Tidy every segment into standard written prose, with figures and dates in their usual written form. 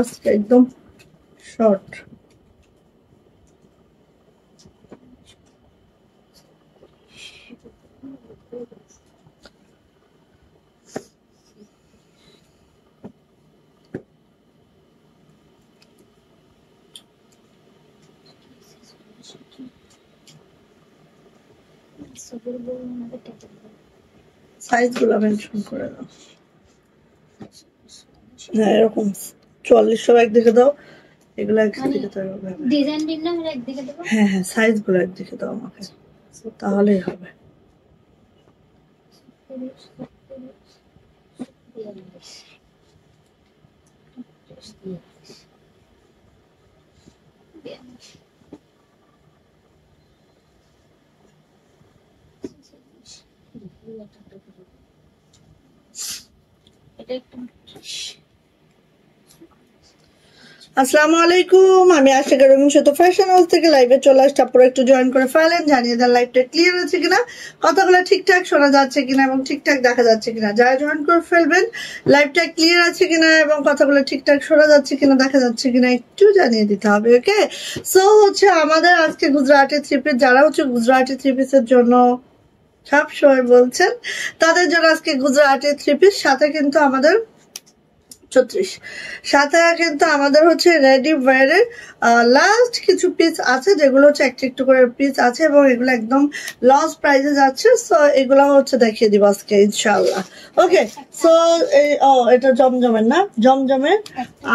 আজকে একদম short. Size গুলো মেনশন করে দাও। হ্যাঁ এরকম 4400 একদিকে দাও, এগুলো একদিকে দাও। ডিজাইন ভিন্ন হলে একদিকে দেব। হ্যাঁ হ্যাঁ সাইজ গুলো একদিকে দাও আমাকে, তাহলেই হবে। আসসালামু আলাইকুম, আমি আশিকা রুমিন শত ফ্যাশন হাউস থেকে লাইভে চলে আসছি। আপনারা একটু জয়েন করে ফেলেন, জানিয়ে দেন লাইভটা ক্লিয়ার আছে কিনা, কথাগুলো ঠিকঠাক শোনা যাচ্ছে কিনা এবং ঠিকঠাক দেখা যাচ্ছে কিনা। যারা জয়েন করে ফেলবেন লাইভটা ক্লিয়ার আছে কিনা এবং কথাগুলো ঠিকঠাক শোনা যাচ্ছে কিনা, দেখা যাচ্ছে কিনা একটু জানিয়ে দিতে হবে। ওকে, সো হচ্ছে আমাদের আজকে গুজরাটি থ্রি পিস, যারা হচ্ছে গুজরাটি থ্রি পিসের জন্য সব সময় বলছেন তাদের জন্য আজকে গুজরাটি থ্রি পিস, সাথে কিন্তু আমাদের 36 সাথে কিন্তু আমাদের হচ্ছে রেডি ওয়্যারের লাস্ট কিছু পিস আছে, যেগুলো হচ্ছে একটু একটু করে পিস আছে এবং এগুলো একদম লস প্রাইসে যাচ্ছে। সো এগুলো হচ্ছে দেখিয়ে দিব আজকে ইনশাআল্লাহ। ওকে, সো এটা জমজমের না, জমজমের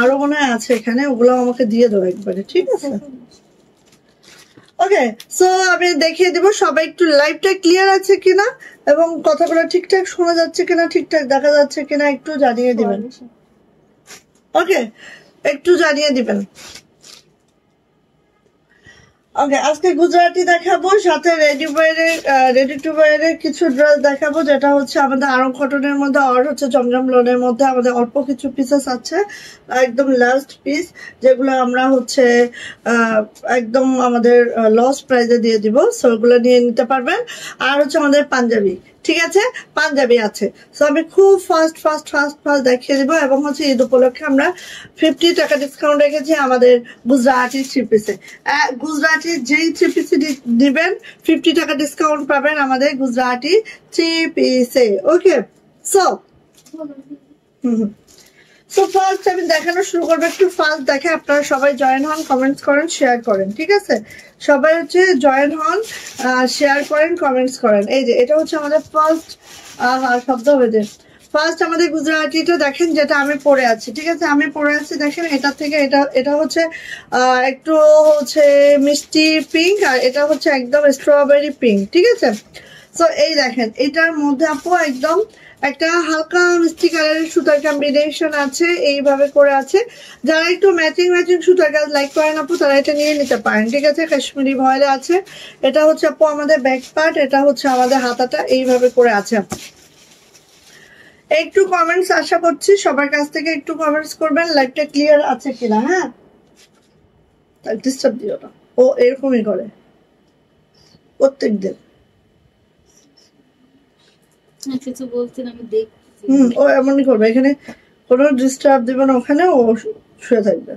আরো মনে হয় আছে এখানে, ওগুলো আমাকে দিয়ে দেবো একবারে, ঠিক আছে? ওকে, সো আমি দেখিয়ে দিব সবাই একটু লাইভটা ক্লিয়ার আছে কিনা এবং কথাগুলো ঠিকঠাক শোনা যাচ্ছে কিনা, ঠিকঠাক দেখা যাচ্ছে কিনা একটু জানিয়ে দিবেন। ওকে, একটু জানিয়ে দিবেন। ওকে, আজকে গুজরাটি দেখাবো, সাথে রেডি টু ওয়্যারের কিছু ড্রেস দেখাবো, যেটা হচ্ছে আমাদের আরং কটনের মধ্যে আর হচ্ছে জমজম লোনের মধ্যে আমাদের অল্প কিছু পিসেস আছে, একদম লাস্ট পিস, যেগুলো আমরা হচ্ছে একদম আমাদের লস প্রাইজে দিয়ে দিব। সো ওগুলো নিয়ে নিতে পারবেন। আর হচ্ছে আমাদের পাঞ্জাবি, ঠিক আছে, পাঞ্জাবি আছে। সো আমি খুব ফাস্ট দেখিয়ে দিব। এবং হচ্ছে ঈদ উপলক্ষে আমরা 50 টাকা ডিসকাউন্ট রেখেছি আমাদের গুজরাটি থ্রি পিসে। গুজরাটি যেই থ্রি পিসে দিবেন 50 টাকা ডিসকাউন্ট পাবেন আমাদের গুজরাটি থ্রি পিসে। ওকে, সো ফার্স্ট আমি দেখানো শুরু করবো, একটু ফার্স্ট দেখে আপনারা সবাই জয়েন হন, কমেন্টস করেন, শেয়ার করেন, ঠিক আছে? সবাই হচ্ছে জয়েন হন, শেয়ার করেন, কমেন্টস করেন। এই যে এটা হচ্ছে আমাদের ফার্স্ট শব্দ হয়েছে, ফার্স্ট আমাদের গুজরাটিটা দেখেন, যেটা আমি পরে আছি, ঠিক আছে? আমি পরে আছি দেখেন, এটা থেকে এটা হচ্ছে একটু হচ্ছে মিষ্টি পিঙ্ক, আর এটা হচ্ছে একদম স্ট্রবেরি পিঙ্ক, ঠিক আছে? সো এই দেখেন, এটার মধ্যে আপু একদম একটা হালকা মিষ্টি কালারের সুতার কম্বিনেশন আছে, এইভাবে করে আছে। যারা একটু ম্যাচিং সুতার কাজ লাইক করেন আপু, তারা এটা নিয়ে নিতে পারেন, ঠিক আছে? কাশ্মীরি ভয়েলে আছে। এটা হচ্ছে আপু আমাদের ব্যাক পার্ট, এটা হচ্ছে আমাদের হাতাটা, এইভাবে করে আছে। একটু কমেন্টস আশা করছি সবার কাছ থেকে, একটু কমেন্টস করবেন লাইভটা ক্লিয়ার আছে কিনা। হ্যাঁ, ডিস্টার্ব দিও না, ও এরকমই করে প্রত্যেক দিন। কিছু বলছেন আমি দেখছি। ও এমনই করবে, এখানে কোনো ডিস্টার্ব দিবে না, ওখানে ও শুয়ে থাকবে।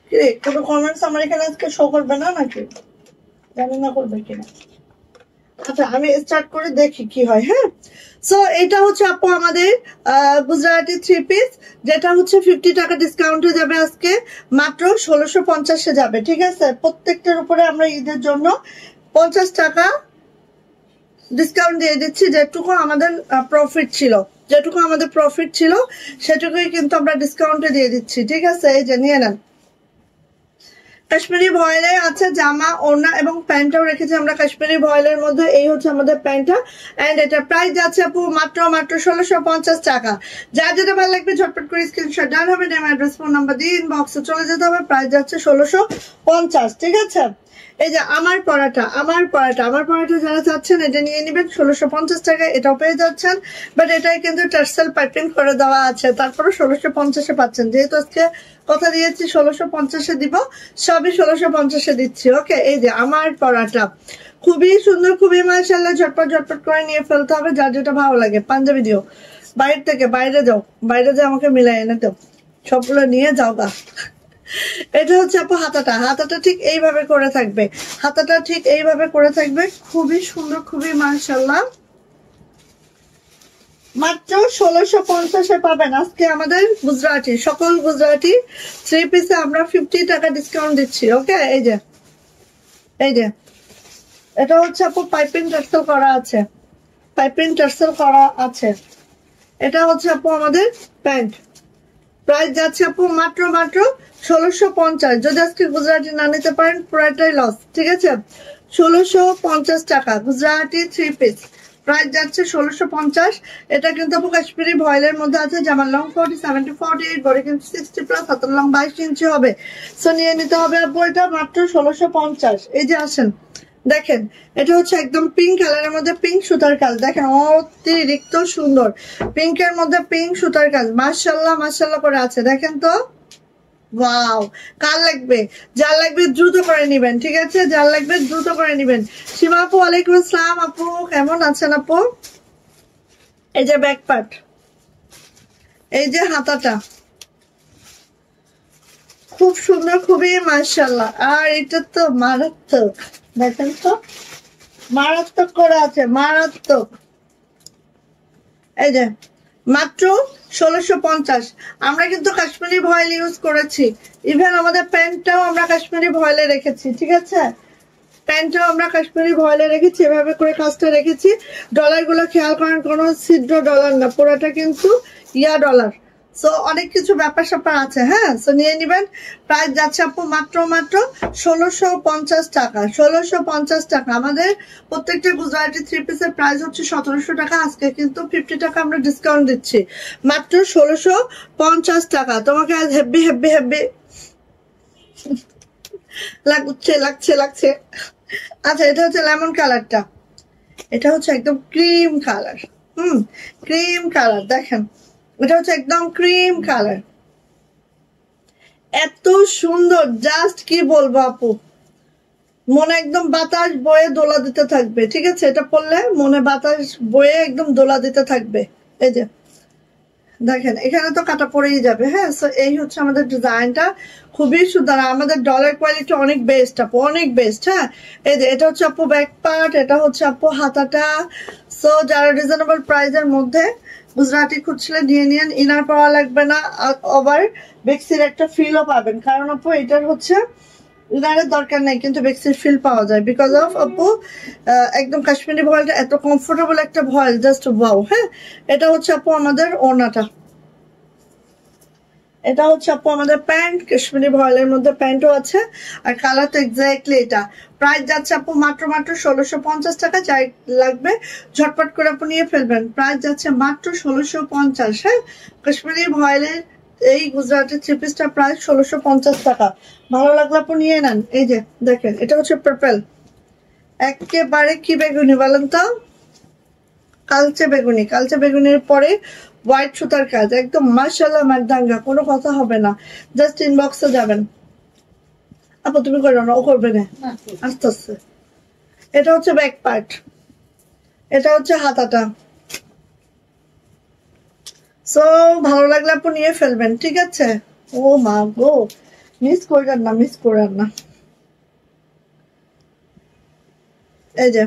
কিরে, কোনো কমেন্টস আমার এখানে আজকে শো করবে না নাকি, জানি না করবে কিনা। আচ্ছা, আমি স্টার্ট করে দেখি কি হয়। হ্যাঁ, সো এটা হচ্ছে আপু আমাদের গুজরাটি থ্রি পিস, যেটা হচ্ছে 50 টাকা ডিসকাউন্টে যাবে আজকে, মাত্র 1650 যাবে, ঠিক আছে? প্রত্যেকটার উপরে আমরা ঈদের জন্য 50 টাকা ডিসকাউন্ট দিয়ে দিচ্ছি। যেটুকু আমাদের প্রফিট ছিল সেটুকুই কিন্তু আমরা ডিসকাউন্টে দিয়ে দিচ্ছি, ঠিক আছে? এই যে নিয়ে নেন। কাশ্মীরি ভয়েলে আছে জামা, ওড়না এবং প্যান্টটাও রেখেছি আমরা কাশ্মীরি ভয়েলের মধ্যে। এই হচ্ছে আমাদের প্যান্টটা, এন্ড এটার প্রাইস যাচ্ছে আপু মাত্র 1650 টাকা। যার যেটা ভালো লাগবে ঝটপট করে স্ক্রিনশট ডান হবে, নেম, অ্যাড্রেস, ফোন নাম্বার দিয়ে ইনবক্সে চলে যেতে হবে। প্রাইস যাচ্ছে 1650, ঠিক আছে? এই যে আমার পরাটা যারা চাচ্ছেন এটা নিয়ে নেবেন 1650 টাকা, এটাও পেয়ে যাচ্ছেন। বাট এটাই কিন্তু টার্সেল পাইপিং করে দেওয়া আছে, তারপরে 1650 পাচ্ছেন। যেহেতু আজকে কথা দিয়েছি 1650 দিব, সবই 1650 দিচ্ছি। ওকে, এই যে আমার পরাটা খুবই সুন্দর, খুবই মাশাআল্লাহ। ঝটপট ঝটপট করে নিয়ে ফেলতে হবে, যার যেটা ভালো লাগে। পাঞ্জাবি দিও, বাইরে থেকে বাইরে যাও, বাইরে যে আমাকে মিলাই এনে দাও, সবগুলো নিয়ে যাও গা। এটা হচ্ছে আপু হাতাটা, হাতাটা ঠিক এইভাবে করে থাকবে, হাতাটা ঠিক এইভাবে করে থাকবে। খুবই সুন্দর, খুবই মাশাআল্লাহ। মাত্র 1650-এ পাবেন আজকে আমাদের গুজরাটি, সকল গুজরাটি 3 পিসে আমরা 50 টাকা ডিসকাউন্ট দিচ্ছি। ওকে, এই যে এই যে এটা হচ্ছে আপু পাইপিং টার্সেল করা আছে, পাইপিং টার্সেল করা আছে। এটা হচ্ছে আপু আমাদের প্যান্ট, প্রাইস যাচ্ছে আপু মাত্র 1650। যদি আজকে গুজরাটি না নিতে পারেন পুরাটাই লস, ঠিক আছে? 1650 টাকা গুজরাটি 3 পিস, প্রাইস যাচ্ছে 1650। এটা কিন্তু আপু কাশ্মীরি ভয়েলের মধ্যে আছে, জামার লং 47 to 48, বডি কিন্তু 60+, হাতের লং 22 ইঞ্চি হবে। সো নিয়ে নিতে হবে আপু এটা মাত্র 1650। এই যে আসেন দেখেন, এটা হচ্ছে একদম পিঙ্ক কালারের মধ্যে পিঙ্ক সুতার কাজ, দেখেন অতিরিক্ত সুন্দর। পিঙ্কের মধ্যে পিঙ্ক সুতার কাজ, মাশাআল্লাহ মাশাআল্লাহ করে আছে। দেখেন তো, ওয়াও। কার লাগবে, যার লাগবে দ্রুত করে নিবেন, ঠিক আছে? যার লাগবে দ্রুত করে নিবেন। সীমা আপু ওয়ালাইকুম আসসালাম। আপু কেমন আছেন আপু? এই যে ব্যাক পার্ট, এই যে হাতাটা, খুব সুন্দর, খুবই মাশাআল্লাহ। আর এটা তো মারাত্মক, দেখেন তো মারাত্মক করে আছে, মারাত্মক। এই যে মাত্র 1650। আমরা কিন্তু কাশ্মীরি ভয়েল ইউজ করেছি, ইভেন আমাদের প্যান্টটাও আমরা কাশ্মীরি ভয়েলে রেখেছি, ঠিক আছে? প্যান্টটাও আমরা কাশ্মীরি ভয়েলে রেখেছি, এভাবে করে কাজটা রেখেছি। ডলার গুলো খেয়াল করেন, কোনো ছিদ্র ডলার না, পুরোটা কিন্তু ইয়া ডলার। সো অনেক কিছু ব্যাপার স্যাপার আছে, হ্যাঁ। সো নিয়ে নিবেন। প্রাইস যাচ্ছে আপু মাত্র 1650 টাকা, 1650 টাকা। আমাদের প্রত্যেকটা গুজরাটি 3 পিসের প্রাইস হচ্ছে 1700 টাকা। আজকে কিন্তু 50 টাকা আমরা ডিসকাউন্ট দিচ্ছি, মাত্র 1650 টাকা। তোমাকে আজ হেভি হেভি হেভি লাগছে লাগছে লাগছে। আচ্ছা, এটা হচ্ছে লেমন কালারটা, এটা হচ্ছে একদম ক্রিম কালার, ক্রিম কালার। দেখেন এটা হচ্ছে একদম ক্রিম কালার, এত সুন্দর, জাস্ট কি বলবো আপু, মনে একদম বাতাস বয়ে দোলা দিতে থাকবে, ঠিক আছে? এটা পরলে মনে বাতাস বয়ে একদম দোলা দিতে থাকবে। এই যে দেখেন, এখানে তো কাটা পড়েই যাবে, হ্যাঁ। সো এই হচ্ছে আমাদের ডিজাইনটা, খুবই সুন্দর। আমাদের ডলার কোয়ালিটি অনেক বেস্ট আপু, অনেক বেস্ট, হ্যাঁ। এই যে এটা হচ্ছে আপু ব্যাক পার্ট, এটা হচ্ছে আপু হাতাটা। সো যারা রিজনেবল প্রাইসের মধ্যে গুজরাটি খুঁজছিলে নিয়ে নিন, ইনার পাওয়া লাগবে না, আবার বেক্সির একটা ফিলও পাবেন, কারণ আপু এটার হচ্ছে ইনারের দরকার নেই, কিন্তু বেক্সির ফিল পাওয়া যায় বিকজ অফ আপু একদম কাশ্মীরি ভয়েলটা এত কমফোর্টেবল একটা ভয়েল, জাস্ট ওয়াও, হ্যাঁ। এটা হচ্ছে আপু আমাদের ওড়নাটা, এটা হচ্ছে আপু আমাদের প্যান্ট, কাশ্মীরি ভয়েলের মধ্যে প্যান্টও আছে, আর কালার তো এক্স্যাক্টলি এটা। প্রাইস যাচ্ছে আপু মাত্র 1650 টাকা। যাই লাগবে ঝটপট করে আপু নিয়ে ফেলবেন, প্রাইস যাচ্ছে মাত্র 1650, হ্যাঁ। কাশ্মীরি ভয়েলের এই গুজরাটের 3 পিসটা প্রাইস 1650 টাকা। ভালো লাগলে আপু নিয়ে নেন। এই যে দেখেন, এটা হচ্ছে পার্পল, একেবারে কি বেগুনি বলেন তো, কালচে বেগুনি, কালচে বেগুনির পরে হোয়াইট সুতার কাজ, একদম মাশাআল্লাহ মারদাঙ্গা, কোনো কথা হবে না। জাস্ট ইনবক্সে যাবেন আপু, তুমি করো না, ও করবে না, আস্তে আস্তে। এটা হচ্ছে ব্যাক পার্ট, এটা হচ্ছে হাতাটা। সো ভালো লাগলে আপু নিয়ে ফেলবেন, ঠিক আছে? ও মা গো, মিস করেন না, মিস করেন না। এই যে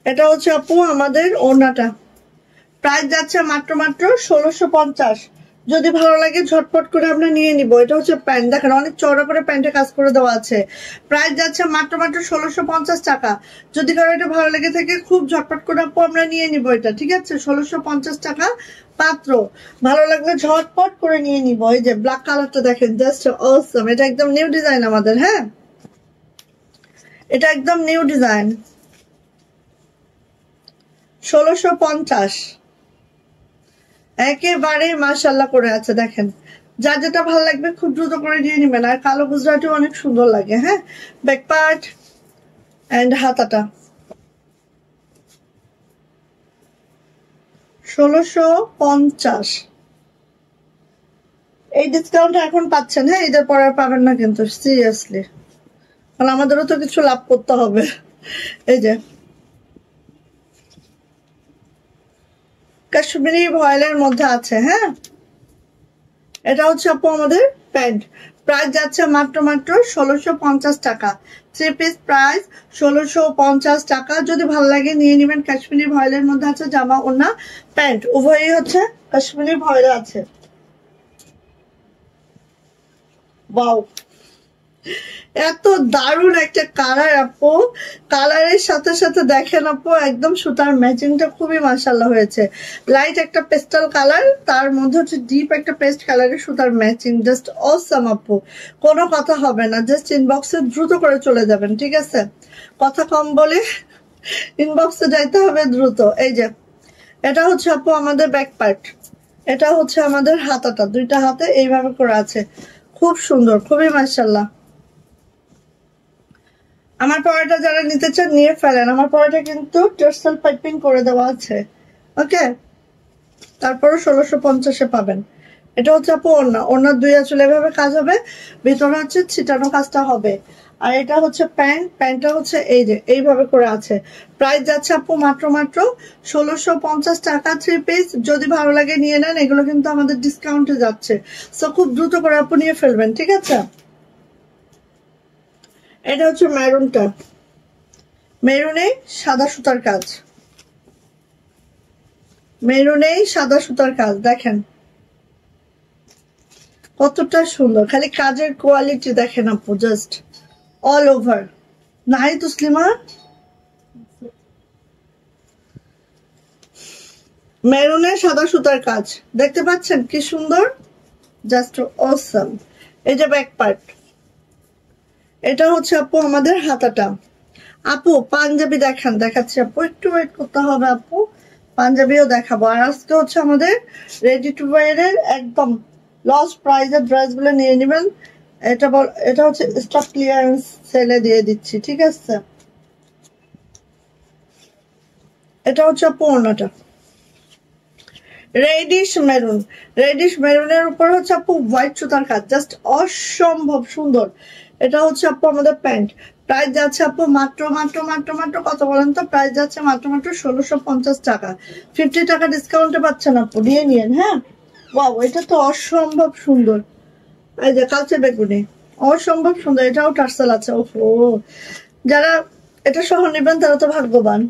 এটা হচ্ছে আপু আমাদের ওড়নাটা, প্রাইস যাচ্ছে মাত্র 1650। যদি ভালো লাগে ঝটপট করে আমরা নিয়ে নিব। এটা হচ্ছে প্যান্ট, দেখেন অনেক চওড়া করে প্যান্টে কাজ করে দেওয়া আছে, প্রাইস যাচ্ছে মাত্র 1650 টাকা। যদি কারো এটা ভালো লেগে থাকে খুব ঝটপট করে আপু আমরা নিয়ে নিব এটা, ঠিক আছে? 1650 টাকা পাত্র, ভালো লাগলে ঝটপট করে নিয়ে নিব। এই যে ব্ল্যাক কালারটা দেখেন, জাস্ট অসম। এটা একদম নিউ ডিজাইন আমাদের, হ্যাঁ, এটা একদম নিউ ডিজাইন, 1650 একেবারে মাশাআল্লাহ করে আছে। দেখেন যার যেটা ভালো লাগবে খুব দ্রুত করে নিয়ে নেবেন। আর কালো গুজরাটি অনেক সুন্দর লাগে, হ্যাঁ। ব্যাক পার্ট এন্ড হাতাটা 1650। এই ডিসকাউন্ট এখন পাচ্ছেন, হ্যাঁ, ঈদের পরে পাবেন না কিন্তু, সিরিয়াসলি কারণ আমাদেরও তো কিছু লাভ করতে হবে। এই যে কাশ্মীরি ভয়েলের মধ্যে আছে। হ্যাঁ, এটা হচ্ছে আপু আমাদের প্যান্ট। প্রাইস যাচ্ছে মাত্র 1650 টাকা। 3 পিস প্রাইস 1650 টাকা। যদি ভালো লাগে নিয়ে নেবেন। কাশ্মীরি ভয়েলের মধ্যে আছে জামা, ওড়না, প্যান্ট উভয়ই হচ্ছে কাশ্মীরি ভয়েল আছে। ওয়াও, এত দারুণ একটা কালার আপু। কালারের সাথে সাথে দেখেন আপু একদম সুতার ম্যাচিংটা খুবই মাশাআল্লাহ হয়েছে। লাইট একটা পেস্টাল কালার, তার মধ্যে হচ্ছে ডিপ একটা পেস্ট কালারের সুতার ম্যাচিং। জাস্ট অসাম আপু, কোনো কথা হবে না। জাস্ট ইনবক্সে দ্রুত করে চলে যাবেন, ঠিক আছে? কথা কম বলে ইনবক্সে যাইতে হবে দ্রুত। এই যে এটা হচ্ছে আপু আমাদের ব্যাক পার্ট, এটা হচ্ছে আমাদের হাতাটা, দুইটা হাতে এইভাবে করে আছে। খুব সুন্দর, খুবই মাশাআল্লাহ। আমার পরাটা যারা নিতে চান নিয়ে ফেলেন। আমার পরাটা কিন্তু টার্সেল পাইপিং করে দেওয়া আছে। ওকে, তারপরে 1650-এ পাবেন। এটা হচ্ছে আপু ওড়না, ওড়নার দুই আঁচলে এভাবে কাজ হবে, ভিতরে হচ্ছে ছিটানো কাজটা হবে। আর এটা হচ্ছে প্যান্ট, প্যান্টটা হচ্ছে এই যে এইভাবে করে আছে। প্রাইস যাচ্ছে আপু মাত্র 1650 টাকা 3 পিস। যদি ভালো লাগে নিয়ে নেন, এগুলো কিন্তু আমাদের ডিসকাউন্টে যাচ্ছে। সো খুব দ্রুত করে আপু নিয়ে ফেলবেন, ঠিক আছে? এটা হচ্ছে মেরুনটা, মেরুনে সাদা সুতার কাজ, মেরুনে সাদা সুতার কাজ। দেখেন কতটা সুন্দর, খালি কাজের কোয়ালিটি দেখেন আপু, জাস্ট অল ওভার। নাই তসলিমা, মেরুনে সাদা সুতার কাজ দেখতে পাচ্ছেন কি সুন্দর, জাস্ট অসাম। এই যে ব্যাক পার্ট, এটা হচ্ছে আপু আমাদের হাতাটা। আপু পাঞ্জাবি দেখান, দেখাচ্ছি আপু, একটু ওয়েট করতে হবে আপু, পাঞ্জাবিও দেখাবো। আর আজকে হচ্ছে আমাদের রেডি টু ওয়্যার এর একদম লস প্রাইজের ড্রেস গুলো নিয়ে নেবেন। এটা হচ্ছে স্টক ক্লিয়ারেন্স সেলে দিয়ে দিচ্ছি, ঠিক আছে? এটা হচ্ছে আপু ওড়নাটা রেডিশ মেরুন, রেডিশ মেরুনের উপর হচ্ছে আপু হোয়াইট সুতার কাজ, জাস্ট অসম্ভব সুন্দর। এটা হচ্ছে আপু আমাদের প্যান্ট। প্রাইস যাচ্ছে আপু মাত্র কত বলেন তো? প্রাইস যাচ্ছে মাত্র 1650 টাকা। 50 টাকা ডিসকাউন্টে পাচ্ছেন আপু, নিয়ে নিন। হ্যাঁ, ওয়াও, এটা তো অসম্ভব সুন্দর। এই যে কালচে বেগুনি, অসম্ভব সুন্দর। এটাও টার্সেল আছে। ওহো, যারা এটা সহ নেবেন তারা তো ভাগ্যবান।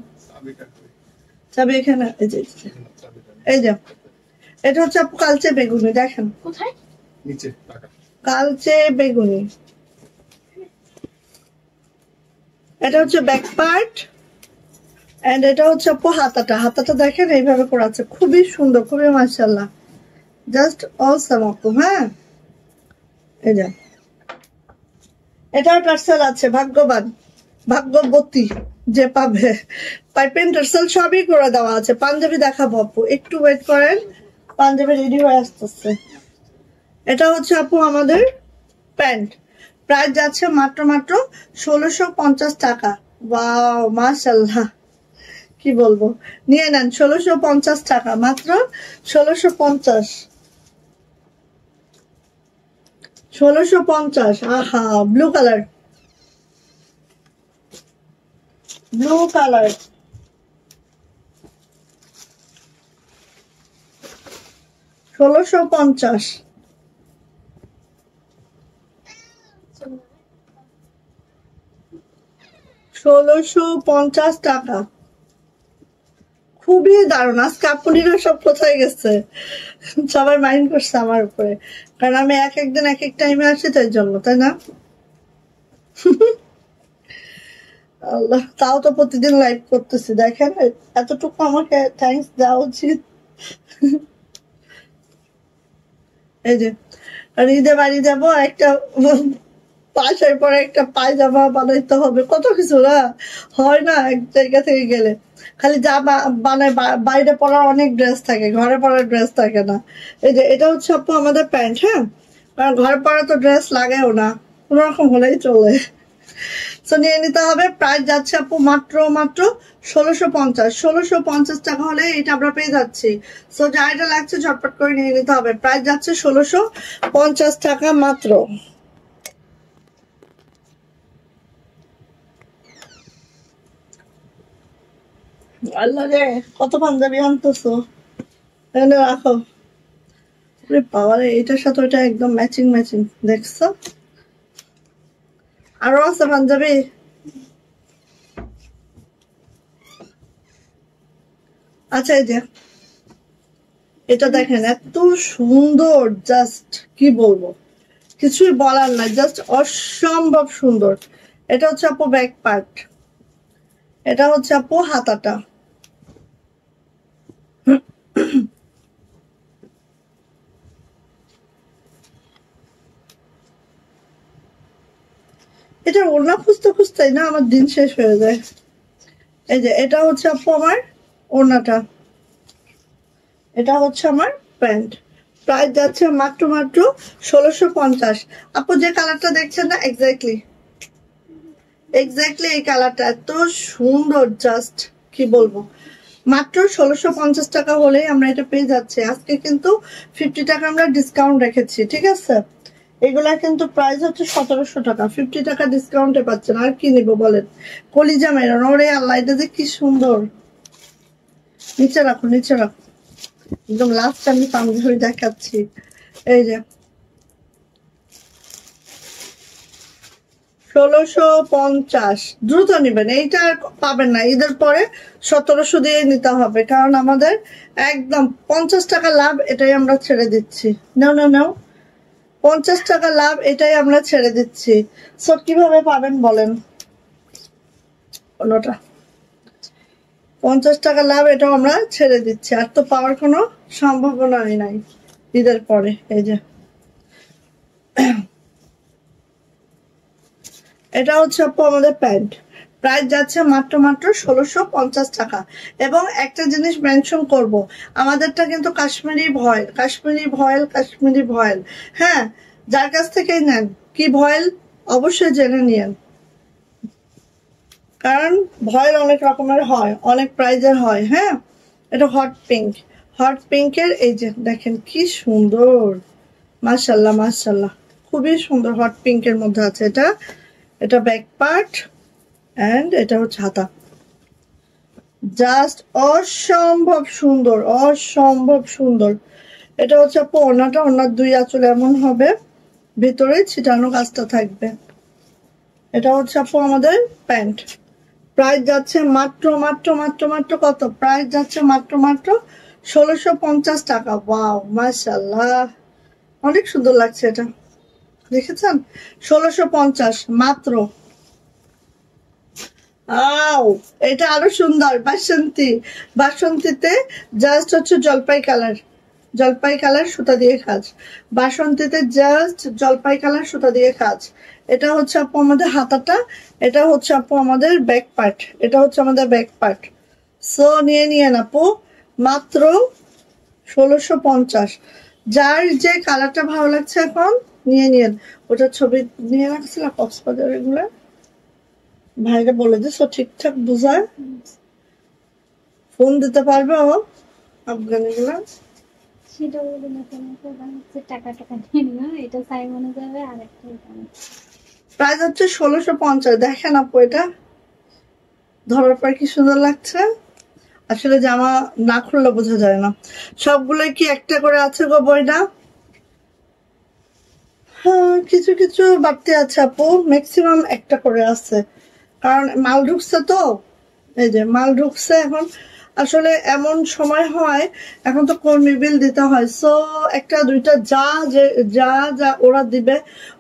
চাবি এখানে, এই যে এই যে এটা হচ্ছে আপু কালচে বেগুনি, দেখেন কোথায় নিচে টাকা কালচে বেগুনি। এটা হচ্ছে ব্যাক পার্ট এন্ড এটা হচ্ছে আপু হাতাটা, হাতাটা দেখেন এইভাবে করা আছে, খুবই সুন্দর, খুবই মাশাআল্লাহ, জাস্ট অসাম আপু। হ্যাঁ, এই যে এটাও টার্সেল আছে, ভাগ্যবান ভাগ্যবতী যে পাবে। পাইপিং টার্সেল সবই করে দেওয়া আছে। পাঞ্জাবি দেখাবো আপু, একটু ওয়েট করেন, পাঞ্জাবি রেডি হয়ে আসতেছে। এটা হচ্ছে আপু আমাদের প্যান্ট। প্রাইস যাচ্ছে মাত্র 1650 টাকা। ওয়াও, মাশাআল্লাহ, কি বলবো, নিয়ে নেন। 1650 টাকা, মাত্র 1650, 1650। আহা, ব্লু কালার, ব্লু কালার, 1650। 1650 টাকা, খুবই দারুণ। আজকে আপুনিরা সব কোথায় গেছে? সবাই মাইন্ড করছে আমার উপরে, কারণ আমি একদিন এক টাইমে আসি, তাই জন্য, তাই না? আল্লাহ, তাও তো প্রতিদিন লাইভ করতেছি, দেখেন এতটুকু আমাকে থ্যাঙ্কস দেওয়া উচিত। এই যে আর ঈদে বাড়ি যাবো, একটা পাশের পরে একটা পায়জামা বানাইতে হবে, কত কিছু না হয় না এক জায়গা থেকে গেলে। খালি যা বানায়, বাইরে পরার অনেক ড্রেস থাকে, ঘরে পরার ড্রেস থাকে না। এই যে এটা হচ্ছে আপু আমাদের প্যান্ট। হ্যাঁ, কারণ ঘরে পরা তো ড্রেস লাগেও না, কোন রকম হলেই চলে। তো নিয়ে নিতে হবে। প্রাইস যাচ্ছে আপু মাত্র 1650, 1650 টাকা হলে এটা আমরা পেয়ে যাচ্ছি। সো যা এটা লাগছে ঝটপট করে নিয়ে নিতে হবে। প্রাইস যাচ্ছে 1650 টাকা মাত্র। আল্লাহ রে, কত পাঞ্জাবি আনতেছো, এখানে রাখো। পাওয়ারে এটার সাথে ওইটা একদম ম্যাচিং ম্যাচিং, দেখছো? আরো আছে পাঞ্জাবি। আচ্ছা, এই যে এটা দেখেন, এত সুন্দর, জাস্ট কি বলবো, কিছুই বলার নাই, জাস্ট অসম্ভব সুন্দর। এটা হচ্ছে আপু ব্যাক পার্ট, এটা হচ্ছে আপু হাতাটা। এটা ওড়না খুঁজতে খুঁজতে না আমার দিন শেষ হয়ে যায়। এই যে এটা হচ্ছে আপু আমার ওড়নাটা, এটা হচ্ছে আমার প্যান্ট। প্রাইস যাচ্ছে মাত্র মাত্র 1650। আপু যে কালারটা দেখছেন না, এক্স্যাক্টলি এই কালারটা এত সুন্দর, জাস্ট কি বলবো। মাত্র 1650 টাকা হলেই আমরা এটা পেয়ে যাচ্ছি। আজকে কিন্তু 50 টাকা আমরা ডিসকাউন্ট রেখেছি, ঠিক আছে? এগুলা কিন্তু প্রাইস হচ্ছে 1700 টাকা, 50 টাকা ডিসকাউন্টে পাচ্ছেন। আর কি নিবো বলেন? কলিজা মেরন, ওরে আল্লাহ, এটা যে কি সুন্দর। নিচে রাখো, নিচে রাখো, একদম লাস্ট আমি পাঞ্জাবি দেখাচ্ছি। এই যে 1650, দ্রুত নিবেন, এইটা আর পাবেন না। ঈদের পরে 1700 দিয়ে নিতে হবে, কারণ আমাদের একদম 50 টাকা লাভ, এটাই আমরা ছেড়ে দিচ্ছি। নাও নাও নাও, 50 টাকা লাভ, এটাই আমরা ছেড়ে দিচ্ছি। সো কিভাবে পাবেন বলেন? কোনোটা 50 টাকা লাভ, এটাও আমরা ছেড়ে দিচ্ছি, আর তো পাওয়ার কোনো সম্ভাবনাই নাই ঈদের পরে। এই যে এটা হচ্ছে আপু আমাদের প্যান্ট, প্রাইস যাচ্ছে মাত্র মাত্র 1650 টাকা। এবং একটা জিনিস মেনশন করব, আমাদেরটা কিন্তু কাশ্মীরি ভয়েল, কাশ্মীরি ভয়েল, কাশ্মীরি ভয়েল। হ্যাঁ, যার কাছ থেকেই নেন, কি ভয়েল অবশ্যই জেনে নিয়েন, কারণ ভয়েল অনেক রকমের হয়, অনেক প্রাইজের হয়। হ্যাঁ, এটা হট পিঙ্ক, হট পিঙ্কের এই যে দেখেন কি সুন্দর, মাশাল্লাহ মাশাল্লাহ, খুবই সুন্দর। হট পিঙ্কের মধ্যে আছে এটা, এটা ব্যাক পার্ট এন্ড এটা হচ্ছে হাতা। জাস্ট অসম্ভব সুন্দর, অসম্ভব সুন্দর। এটা হচ্ছে আপু ওড়নাটা, ওড়নার দুই আঁচল এমন হবে, ভিতরে ছিটানো কাজটা থাকবে। এটা হচ্ছে আপু আমাদের প্যান্ট, প্রাইস যাচ্ছে মাত্র মাত্র মাত্র মাত্র কত? প্রাইস যাচ্ছে মাত্র মাত্র 1650 টাকা। ওয়াও, মাশাআল্লাহ, অনেক সুন্দর লাগছে এটা, দেখেছেন? 1650 মাত্র। আও, এটা আরো সুন্দর, বাসন্তী, বাসন্তীতে জাস্ট হচ্ছে জলপাই কালার, জলপাই কালার সুতা দিয়ে কাজ, বাসন্তীতে জাস্ট জলপাই কালার সুতা দিয়ে কাজ। এটা হচ্ছে আপু আমাদের হাতাটা, এটা হচ্ছে আপু আমাদের ব্যাক পার্ট, এটা হচ্ছে আমাদের ব্যাক পার্ট। সো নিয়ে নিয়েন আপু, মাত্র 1650। যার যে কালারটা ভালো লাগছে এখন নিয়ে নিয়েন। ওটা ছবি নিয়ে রাখছিলাম কক্সবাজার, এগুলা ভাইরা বলে দিছো ঠিকঠাক বুঝায়, ফোন দিতে পারবে ও আফগানিগুলা? সেটা বলবো না, তোমাকে হচ্ছে টাকা টাকা নিয়ে নিও, এটা সাইমনে যাবে আর একটা প্রাইস হচ্ছে 1650। দেখেন আপু, এটা ধরার পর কি সুন্দর লাগছে। আসলে জামা না খুললে বোঝা যায় না। সবগুলোই কি একটা করে আছে গো বইটা? হ্যাঁ, কিছু কিছু বাড়তি আছে আপু, ম্যাক্সিমাম একটা করে আছে, কারণ মাল ঢুকছে তো। এই যে মাল ঢুকছে এখন, আসলে এমন সময় হয় এখন তো কর্মী বিল দিতে হয়, সো একটা দুইটা যা যে যা যা ওরা দিবে,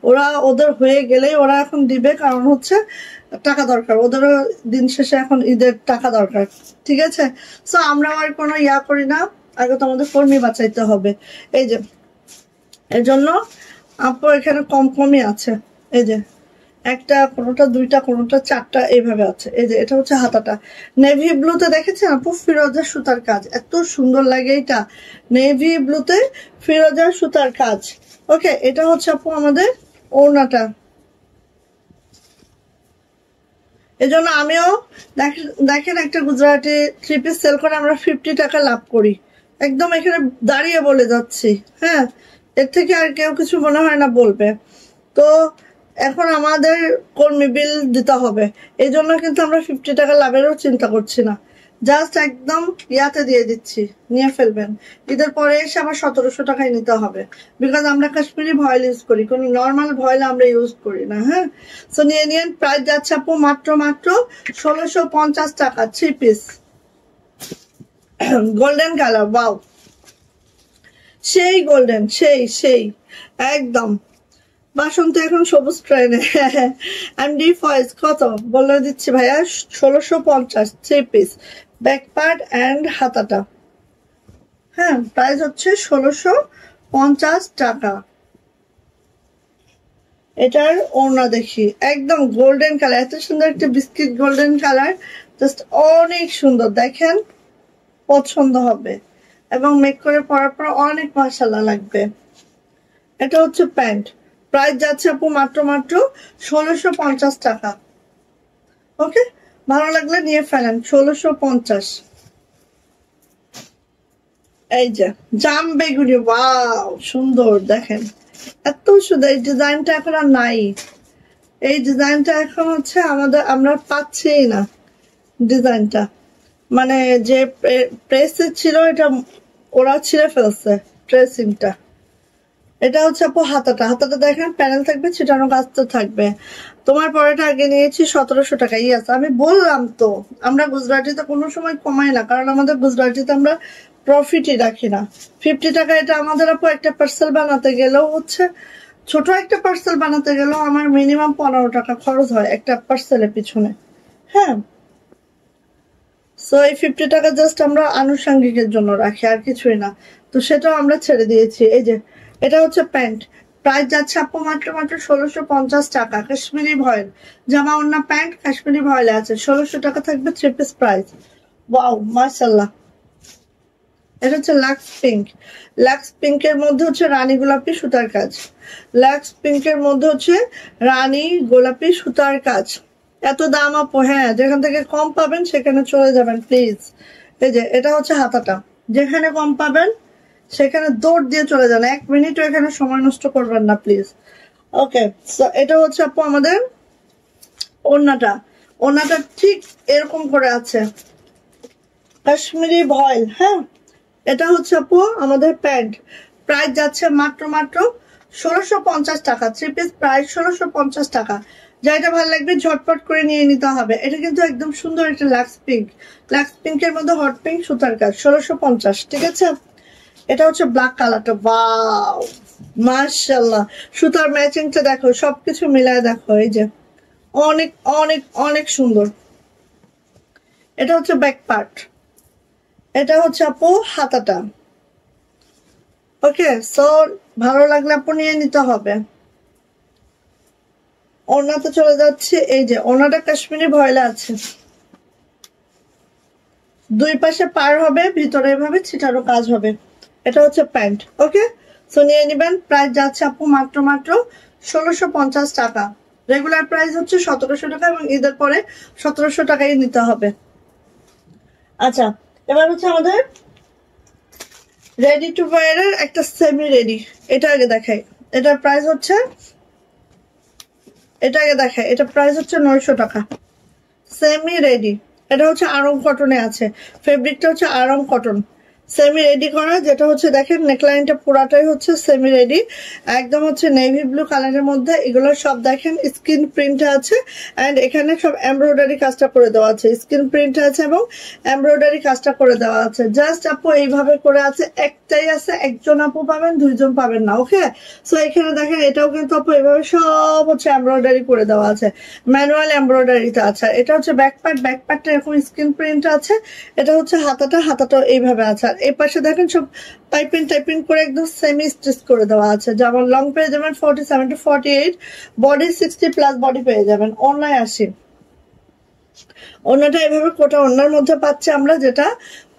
ওরা ওদের হয়ে গেলেই ওরা এখন দিবে, কারণ হচ্ছে টাকা দরকার ওদেরও, দিন শেষে এখন ঈদের টাকা দরকার, ঠিক আছে? সো আমরা আর কোনো ইয়া করি না, আগে তো আমাদের কর্মী বাঁচাইতে হবে। এই যে এর জন্য আপু এখানে কম কমই আছে। এই যে একটা, কোনোটা দুইটা, কোনোটা চারটা, এইভাবে আছে। এই যে এটা হচ্ছে হাতাটা, নেভি ব্লুতে দেখেছেন আপু ফিরোজা সুতার কাজ, এত সুন্দর লাগে এটা, নেভি ব্লুতে ফিরোজা সুতার কাজ। ওকে, এটা হচ্ছে আপু আমাদের ওড়নাটা। এজন্য আমিও দেখেন একটা গুজরাটি থ্রি পিস সেল করে আমরা 50 টাকা লাভ করি, একদম এখানে দাঁড়িয়ে বলে যাচ্ছি। হ্যাঁ, এর থেকে আর কেউ কিছু মনে হয় না বলবে। তো এখন আমাদের কর্মী বিল দিতে হবে, এই জন্য কিন্তু আমরা 50 টাকা লাভেরও চিন্তা করছি না, জাস্ট একদম ইয়াতে দিয়ে দিচ্ছি, নিয়ে ফেলবেন। ঈদের পরে এসে আবার 1700 টাকায় নিতে হবে, বিকজ আমরা কাশ্মীরি ভয়েল ইউজ করি, কোনো নর্মাল ভয়েল আমরা ইউজ করি না। হ্যাঁ, সো নিয়ে নিন। প্রাইস যাচ্ছে আপু মাত্র 1650 টাকা, 3 পিস গোল্ডেন কালার। ওয়াও, সেই গোল্ডেন, সেই একদম। বাসন্তী এখন সবুজ ট্রেনে। এমডি ফয়েজ কত বলে দিচ্ছি ভাইয়া, 1650, 3 পিস, ব্যাক পার্ট অ্যান্ড হাতাটা। হ্যাঁ, প্রাইস হচ্ছে 1650 টাকা। এটার ওড়না দেখি, একদম গোল্ডেন কালার, এত সুন্দর একটা বিস্কিট গোল্ডেন কালার, জাস্ট অনেক সুন্দর। দেখেন, পছন্দ হবে এবং মেক করে পরার পর অনেক মাশাআল্লাহ লাগবে। এটা হচ্ছে প্যান্ট, প্রাইস যাচ্ছে আপু মাত্র 1650 টাকা। ওকে, ভালো লাগলে নিয়ে ফেলেন, 1650। এই যে জাম বেগুনি, ওয়াও সুন্দর, দেখেন এত সুন্দর। এই ডিজাইনটা এখন আর নাই, এই ডিজাইনটা এখন হচ্ছে আমরা পাচ্ছি না ডিজাইনটা, মানে যে প্রেসে ছিল এটা ওরা ছিঁড়ে ফেলছে ট্রেসিংটা। এটা হচ্ছে আপু হাতাটা দেখেন, প্যানেল থাকবে, ছিটানো কাজ তো থাকবে। তোমার পরেটা আগে নিয়েছি 1700 টাকা। ইয়াস, আমি বললাম তো আমরা গুজরাটিতে কোনো সময় কমাই না, কারণ আমাদের গুজরাটিতে আমরা প্রফিটই রাখি না। 50 টাকা এটা আমাদের আপু একটা পার্সেল বানাতে গেলেও হচ্ছে, ছোট একটা পার্সেল বানাতে গেলেও আমার মিনিমাম 15 টাকা খরচ হয় একটা পার্সেলের পিছনে। হ্যাঁ, সো এই 50 টাকা জাস্ট আমরা আনুষঙ্গিকের জন্য রাখি, আর কিছুই না। তো সেটাও আমরা ছেড়ে দিয়েছি। এই যে এটা হচ্ছে প্যান্ট, প্রাইস যাচ্ছে আপু মাত্র 1650 টাকা। কাশ্মীরি ভয়েল জামা, ওড়না, প্যান্ট কাশ্মীরি ভয়েলে আছে, 1600 টাকা থাকবে, 3 পিস প্রাইস। ওয়াও মাশাআল্লাহ। এটা হচ্ছে লাক্স পিঙ্ক, লাক্স পিঙ্কের মধ্যে হচ্ছে রানী গোলাপি সুতার কাজ, লাক্স পিঙ্কের মধ্যে হচ্ছে রানী গোলাপি সুতার কাজ। এত দাম আপু, হ্যাঁ যেখান থেকে কম পাবেন সেখানে চলে যাবেন প্লিজ। এই যে এটা হচ্ছে হাতাটা, যেখানে কম পাবেন সেখানে দৌড় দিয়ে চলে যান, 1 মিনিটও এখানে সময় নষ্ট করবেন না প্লিজ। ওকে, এটা হচ্ছে আপু আমাদের ওড়নাটা ঠিক এরকম করে আছে, কাশ্মীরি ভয়েল। হ্যাঁ, এটা হচ্ছে আপু আমাদের প্যান্ট, প্রাইস যাচ্ছে মাত্র 1650 টাকা, 3 পিস প্রাইস 1650 টাকা। যেটা ভালো লাগবে ঝটপট করে নিয়ে নিতে হবে। এটা কিন্তু একদম সুন্দর একটা লাক্স পিঙ্কের মধ্যে হট পিঙ্ক সুতার কাজ, 1650, ঠিক আছে। এটা হচ্ছে ব্ল্যাক কালারটা, ওয়াও মাশাআল্লাহ। সুতার ম্যাচিংটা দেখো, সবকিছু মিলায় দেখো, এই যে অনেক অনেক অনেক সুন্দর। এটা হচ্ছে ব্যাক পার্ট, এটা হচ্ছে আপু হাতাটা। ওকে, সো ভালো লাগলে আপু নিয়ে নিতে হবে। ওড়নাতে চলে যাচ্ছে, এই যে ওড়নাটা কাশ্মীরি ভয়েলে আছে, দুই পাশে পার হবে, ভিতরে এভাবে ছিটানো কাজ হবে। এটা হচ্ছে প্যান্ট। ওকে, সো নিয়ে নিবেন। প্রাইস যাচ্ছে আপু মাত্র 1650 টাকা। রেগুলার প্রাইস হচ্ছে 1700 টাকা এবং ঈদের পরে 1700 টাকাই নিতে হবে। আচ্ছা, এবার হচ্ছে আমাদের রেডি টু ওয়্যার এর একটা সেমি রেডি, এটা আগে দেখাই। এটার প্রাইস হচ্ছে, এটা প্রাইস হচ্ছে 900 টাকা। সেমি রেডি, এটা হচ্ছে আরং কটনে আছে, ফেব্রিকটা হচ্ছে আরং কটন, সেমি রেডি করা। যেটা হচ্ছে দেখেন নেকলাইনটা পুরাটাই হচ্ছে সেমি রেডি, একদম হচ্ছে নেভি ব্লু কালারের মধ্যে। এগুলো সব দেখেন স্ক্রিন প্রিন্ট আছে, এন্ড এখানে সব এমব্রয়ডারি কাজটা করে দেওয়া আছে, স্ক্রিন প্রিন্ট আছে এবং এমব্রয়ডারি কাজটা করে দেওয়া আছে। জাস্ট আপু এইভাবে করে আছে, একটাই আছে, একজন আপু পাবেন, 2জন পাবেন না। ওকে, সো এখানে দেখেন এটাও কিন্তু আপু এইভাবে সব হচ্ছে এমব্রয়ডারি করে দেওয়া আছে, ম্যানুয়াল এমব্রয়ডারিতে আছে। এটা হচ্ছে ব্যাকপার্টটা এরকম স্ক্রিন প্রিন্ট আছে। এটা হচ্ছে হাতাটাও এইভাবে আছে। আর এই পাশে দেখেন সব টাইপিং করে একদম সেমি স্টিচ করে দেওয়া আছে। যেমন লং পেয়ে যাবেন 47 to 48, বডি 60 প্লাস বডি পেয়ে যাবেন। অনলাইন আসি, অন্যটা এভাবে কোটা অন্যার মধ্যে পাচ্ছে আমরা, যেটা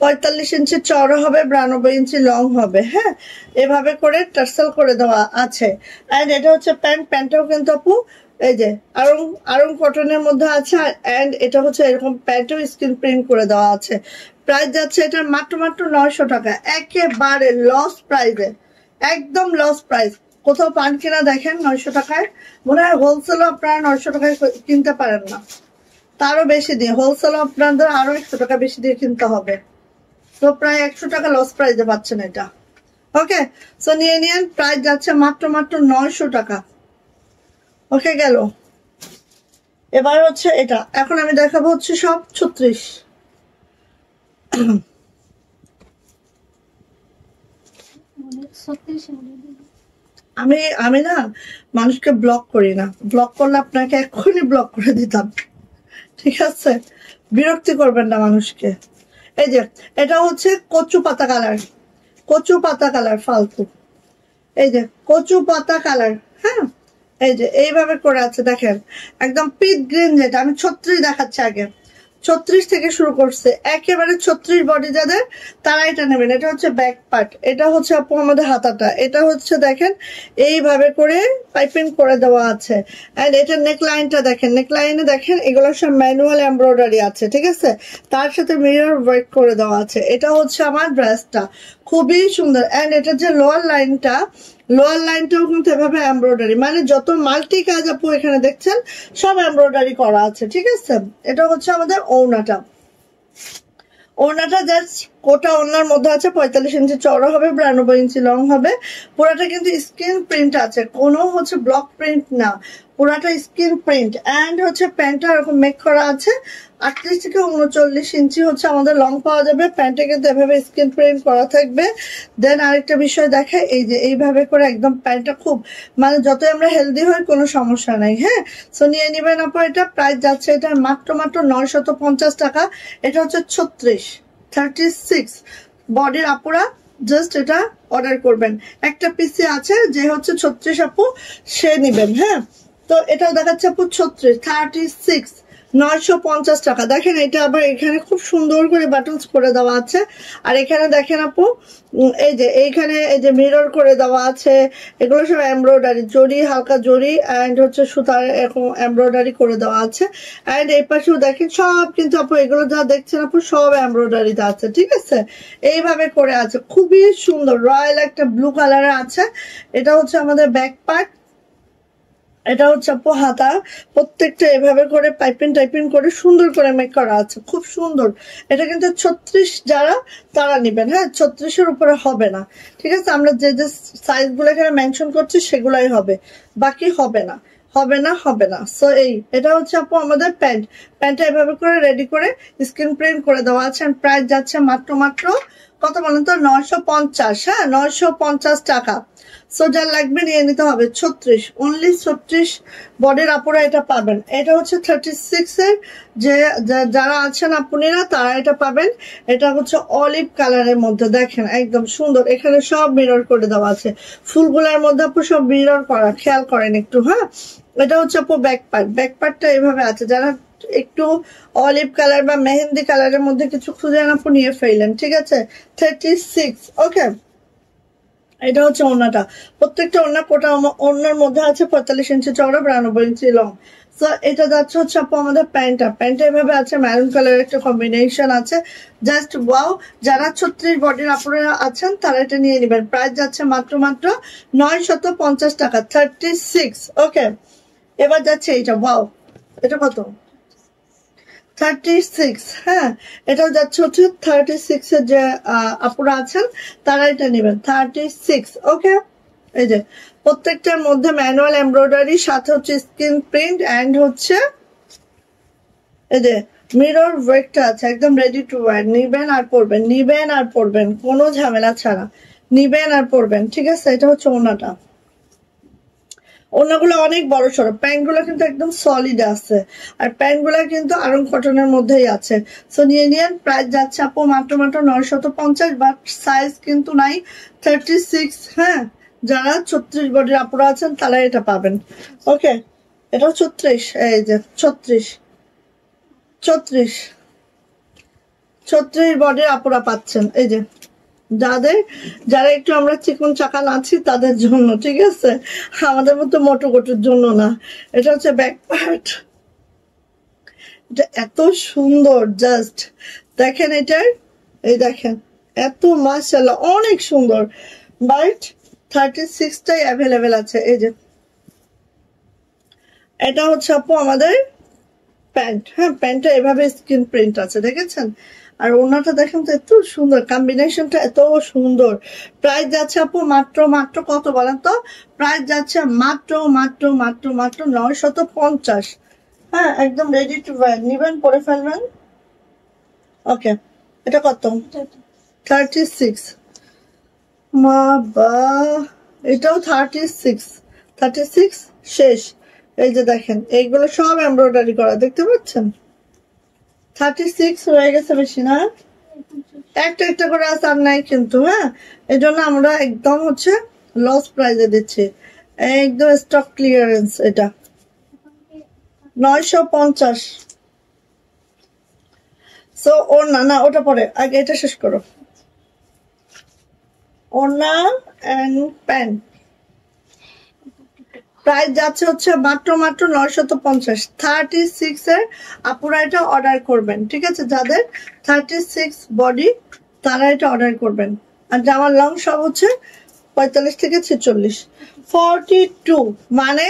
45 ইঞ্চি চওড়া হবে, 92 ইঞ্চি লং হবে। হ্যাঁ, এভাবে করে টার্সেল করে দেওয়া আছে। এন্ড এটা হচ্ছে প্যান্টটাও কিন্তু আপু এই যে আরং কটনের মধ্যে আছে, এন্ড এটা হচ্ছে এরকম প্যান্টও স্ক্রিন প্রিন্ট করে দেওয়া আছে। প্রাইস যাচ্ছে এটার মাত্র 900 টাকা, একেবারে লস প্রাইসে, একদম লস প্রাইস। কোথাও পান কিনা দেখেন 900 টাকায়, মনে হয় হোলসেলও আপনারা 900 টাকায় কিনতে পারেন না। তারও বেশি দিয়ে, হোলসেল আপনাদের আরো 100 টাকা বেশি দিয়ে কিনতে হবে। তো প্রায় 100 টাকা লস প্রাইসে পাচ্ছেন এটা। ওকে, সো নিয়ে নিন। প্রাইস যাচ্ছে মাত্র 900 টাকা। ওকে গেল। এবার হচ্ছে এটা, এখন আমি দেখাবো হচ্ছে সব 36। আমি না মানুষকে ব্লক করি না, ব্লক করলে আপনাকে এক্ষুনি ব্লক করে দিতাম, ঠিক আছে? বিরক্তি করবেন না মানুষকে। এই যে এটা হচ্ছে কচু পাতা কালার, কচু পাতা কালার ফালতু, এই যে কচু পাতা কালার। হ্যাঁ, এই যে এইভাবে করে আছে দেখেন, একদম পিট গ্রিন, যেটা আমি 36 দেখাচ্ছি আগে। 36 থেকে শুরু করছে, একেবারে 36 বডি যাদের তারা এটা নেবেন। এটা হচ্ছে ব্যাক পার্ট, এটা হচ্ছে আপু আমাদের হাতাটা, এটা হচ্ছে দেখেন এইভাবে করে পাইপিং করে দেওয়া আছে। এন্ড এটার নেক লাইনটা দেখেন, নেক লাইনে দেখেন এগুলো সব ম্যানুয়াল এমব্রয়ডারি আছে, ঠিক আছে? তার সাথে মিরর ওয়ার্ক করে দেওয়া আছে। এটা হচ্ছে আমার ড্রেসটা, খুবই সুন্দর। এন্ড এটার যে লোয়ার লাইনটা, লোয়ার লাইনটাও কিন্তু এভাবে এমব্রয়ডারি, মানে যত মাল্টি কাজ আপু এখানে দেখছেন সব এমব্রয়ডারি করা আছে, ঠিক আছে? এটা হচ্ছে আমাদের ওড়নাটা। ওড়নাটা জাস্ট কোটা ওড়নার মধ্যে আছে, 45 ইঞ্চি চওড়া হবে, 92 ইঞ্চি লং হবে। পুরাটা কিন্তু স্ক্রিন প্রিন্ট আছে, কোনো হচ্ছে ব্লক প্রিন্ট না, পুরাটা স্ক্রিন প্রিন্ট। এন্ড হচ্ছে প্যান্টটা এরকম মেক করা আছে, 38 থেকে 39 ইঞ্চি হচ্ছে আমাদের লং পাওয়া যাবে। প্যান্টে কিন্তু এভাবে স্ক্রিন প্রিন্ট করা থাকবে। দেন আরেকটা বিষয় দেখায়, এই যে এইভাবে করে একদম প্যান্টটা খুব, মানে যতই আমরা হেলদি হই কোনো সমস্যা নাই। হ্যাঁ, সো নিয়ে নিবেন আপু। এটা প্রাইস যাচ্ছে এটা মাত্র 950 টাকা। এটা হচ্ছে 36 বডির আপুরা জাস্ট এটা অর্ডার করবেন। একটা পিসি আছে যে হচ্ছে 36 আপু, সে নিবেন। হ্যাঁ, তো এটাও দেখাচ্ছে আপু 36 950 টাকা। দেখেন এটা আবার এখানে খুব সুন্দর করে বাটনস করে দেওয়া আছে। আর এখানে দেখেন আপু, এই যে এইখানে এই যে মিরর করে দেওয়া আছে, এগুলো সব এমব্রয়ডারি, জরি, হালকা জরি এন্ড হচ্ছে সুতার এরকম এমব্রয়ডারি করে দেওয়া আছে। এন্ড এই পাশেও দেখেন সব কিন্তু আপু এগুলো যা দেখছেন আপু সব এমব্রয়ডারিতে আছে, ঠিক আছে? এইভাবে করে আছে, খুবই সুন্দর, রয়্যাল একটা ব্লু কালারের আছে। এটা হচ্ছে আমাদের ব্যাক পার্ট, এটা হচ্ছে আপু হাতা। প্রত্যেকটা এভাবে করে পাইপিং টাইপিং করে সুন্দর করে মেক করা আছে, খুব সুন্দর। এটা কিন্তু 36 যারা তারা নেবেন। হ্যাঁ, 36-এর উপরে হবে না, ঠিক আছে? আমরা যে যে সাইজ গুলো এখানে মেনশন করছি সেগুলাই হবে, বাকি হবে না, হবে না, হবে না। সো এটা হচ্ছে আপু আমাদের প্যান্ট। প্যান্টটা এভাবে করে রেডি করে স্ক্রিন প্রিন্ট করে দেওয়া আছে। প্রাইস যাচ্ছে মাত্র কত বলেন তো? 950। হ্যাঁ, 950 টাকা। সো যার লাগবে নিয়ে নিতে হবে। 36, অনলি 36 বডির আপুরা এটা পাবেন। এটা হচ্ছে 36 এর যে যারা আছেন আপুনিরা তারা এটা পাবেন। এটা হচ্ছে অলিভ কালারের মধ্যে, দেখেন একদম সুন্দর। এখানে সব মিরর করে দেওয়া আছে, ফুলগুলার মধ্যে আপু সব মিরর করা, খেয়াল করেন একটু। হ্যাঁ, এটা হচ্ছে আপু ব্যাক পার্ট। ব্যাক পার্টটা এভাবে আছে, যারা একটু অলিভ কালার বা মেহেন্দি কালারের মধ্যে কিছু খুঁজে আপু নিয়ে ফেললেন, ঠিক আছে? 36। ওকে, এটা হচ্ছে ওড়নাটা। প্রত্যেকটা ওড়না কোটা ওড়নার মধ্যে আছে 45 ইঞ্চি চওড়া, 92 ইঞ্চি লং। সো এটা যাচ্ছে হচ্ছে আপু আমাদের প্যান্টটা। প্যান্টটা এভাবে আছে, ম্যারুন কালারের একটা কম্বিনেশন আছে, জাস্ট ওয়াও। যারা 36 বডির আপুরা আছেন তারা এটা নিয়ে নেবেন। প্রাইস যাচ্ছে মাত্র 950 টাকা, 36। ওকে, এবার যাচ্ছে এইটা, ওয়াও, এটা কত? 36। হ্যাঁ, এটাও যাচ্ছে হচ্ছে 36 এর যে আপুরা আছেন তারা এটা নেবেন, 36। ওকে, এই যে প্রত্যেকটার মধ্যে ম্যানুয়াল এমব্রয়ডারি, সাথে হচ্ছে স্ক্রিন প্রিন্ট এন্ড হচ্ছে এই যে মিরর ওয়ার্কটা আছে, একদম রেডি টু ওয়্যার। নিবেন আর পরবেন, নিবেন আর পরবেন, কোনো ঝামেলা ছাড়া নিবেন আর পরবেন, ঠিক আছে? এটা হচ্ছে ওড়নাটা। ওড়নাগুলো অনেক বড় সড়ো, প্যান্ট গুলো কিন্তু একদম সলিড আছে, আর প্যান্ট গুলা কিন্তু আরং কটনের মধ্যেই আছে। সো নিয়ে নিন। প্রাইস যাচ্ছে আপু মাত্র 950, বাট সাইজ কিন্তু নাই 36। হ্যাঁ, যারা 36 বডির আপুরা আছেন তারা এটা পাবেন। ওকে, এটাও 36, এই যে 36 বডির আপুরা পাচ্ছেন। এই যে যারা একটু আমরা চিকন চাকান আছি তাদের জন্য, ঠিক আছে? আমাদের মতো মোটো কোটোর জন্য না। এটা হচ্ছে ব্যাক পার্ট, এটা এত সুন্দর, জাস্ট দেখেন এটার, এই দেখেন এত মাশাআল্লাহ অনেক সুন্দর। বাট 36টাই অ্যাভেলেবেল আছে। এই যে এটা হচ্ছে আপু আমাদের প্যান্ট, হ্যাঁ প্যান্টটা এভাবে স্ক্রিন প্রিন্ট আছে দেখেছেন। আর ওনাটা দেখেন তো এত সুন্দর, কম্বিনেশনটা এত সুন্দর। প্রাইস যাচ্ছে আপু মাত্র মাত্র কত বলেন তো? প্রাইস যাচ্ছে মাত্র মাত্র মাত্র মাত্র 950। হ্যাঁ একদম রেডি টু ওয়্যার, নিবেন পরে ফেলবেন। ওকে, এটা কত? 36। মা বা, এটাও 36। 36 শেষ। এই যে দেখেন এইগুলো সব এমব্রয়ডারি করা, দেখতে পাচ্ছেন? 36 হয়ে গেছে, বেশি না? একটা একটা করে আছে, আর নাই কিন্তু। হ্যাঁ, এই জন্য আমরা একদম হচ্ছে লস প্রাইজে দিচ্ছি, একদম স্টক ক্লিয়ারেন্স। এটা 950। সো ওড়না না, ওটা পরে, আগে এটা শেষ করো। ওড়না এন্ড প্যান্ট প্রাইস যাচ্ছে হচ্ছে মাত্র মাত্র 950। 36 এর আপুরা এটা অর্ডার করবেন, ঠিক আছে? যাদের 36 বডি তারা এটা অর্ডার করবেন। আর জামার লং সব হচ্ছে 45 থেকে 46। 42 মানে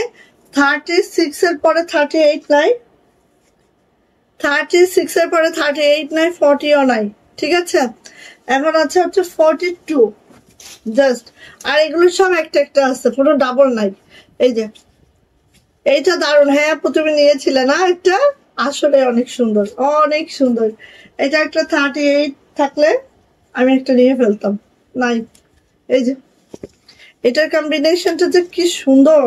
36 এর পরে 38 নাই, 36 এর পরে 38 নাই, 40ও নাই, ঠিক আছে? এখন আছে হচ্ছে 42 জাস্ট। আর এগুলো সব একটা একটা আছে, কোনো ডাবল নাই। এই যে এইটা দারুণ। হ্যাঁ আপু তুমি নিয়েছিলে না একটা? আসলে অনেক সুন্দর, অনেক সুন্দর। এটা একটা 38 থাকলে আমি একটা নিয়ে ফেলতাম, নাই। এই যে এটার কম্বিনেশনটা যে কি সুন্দর,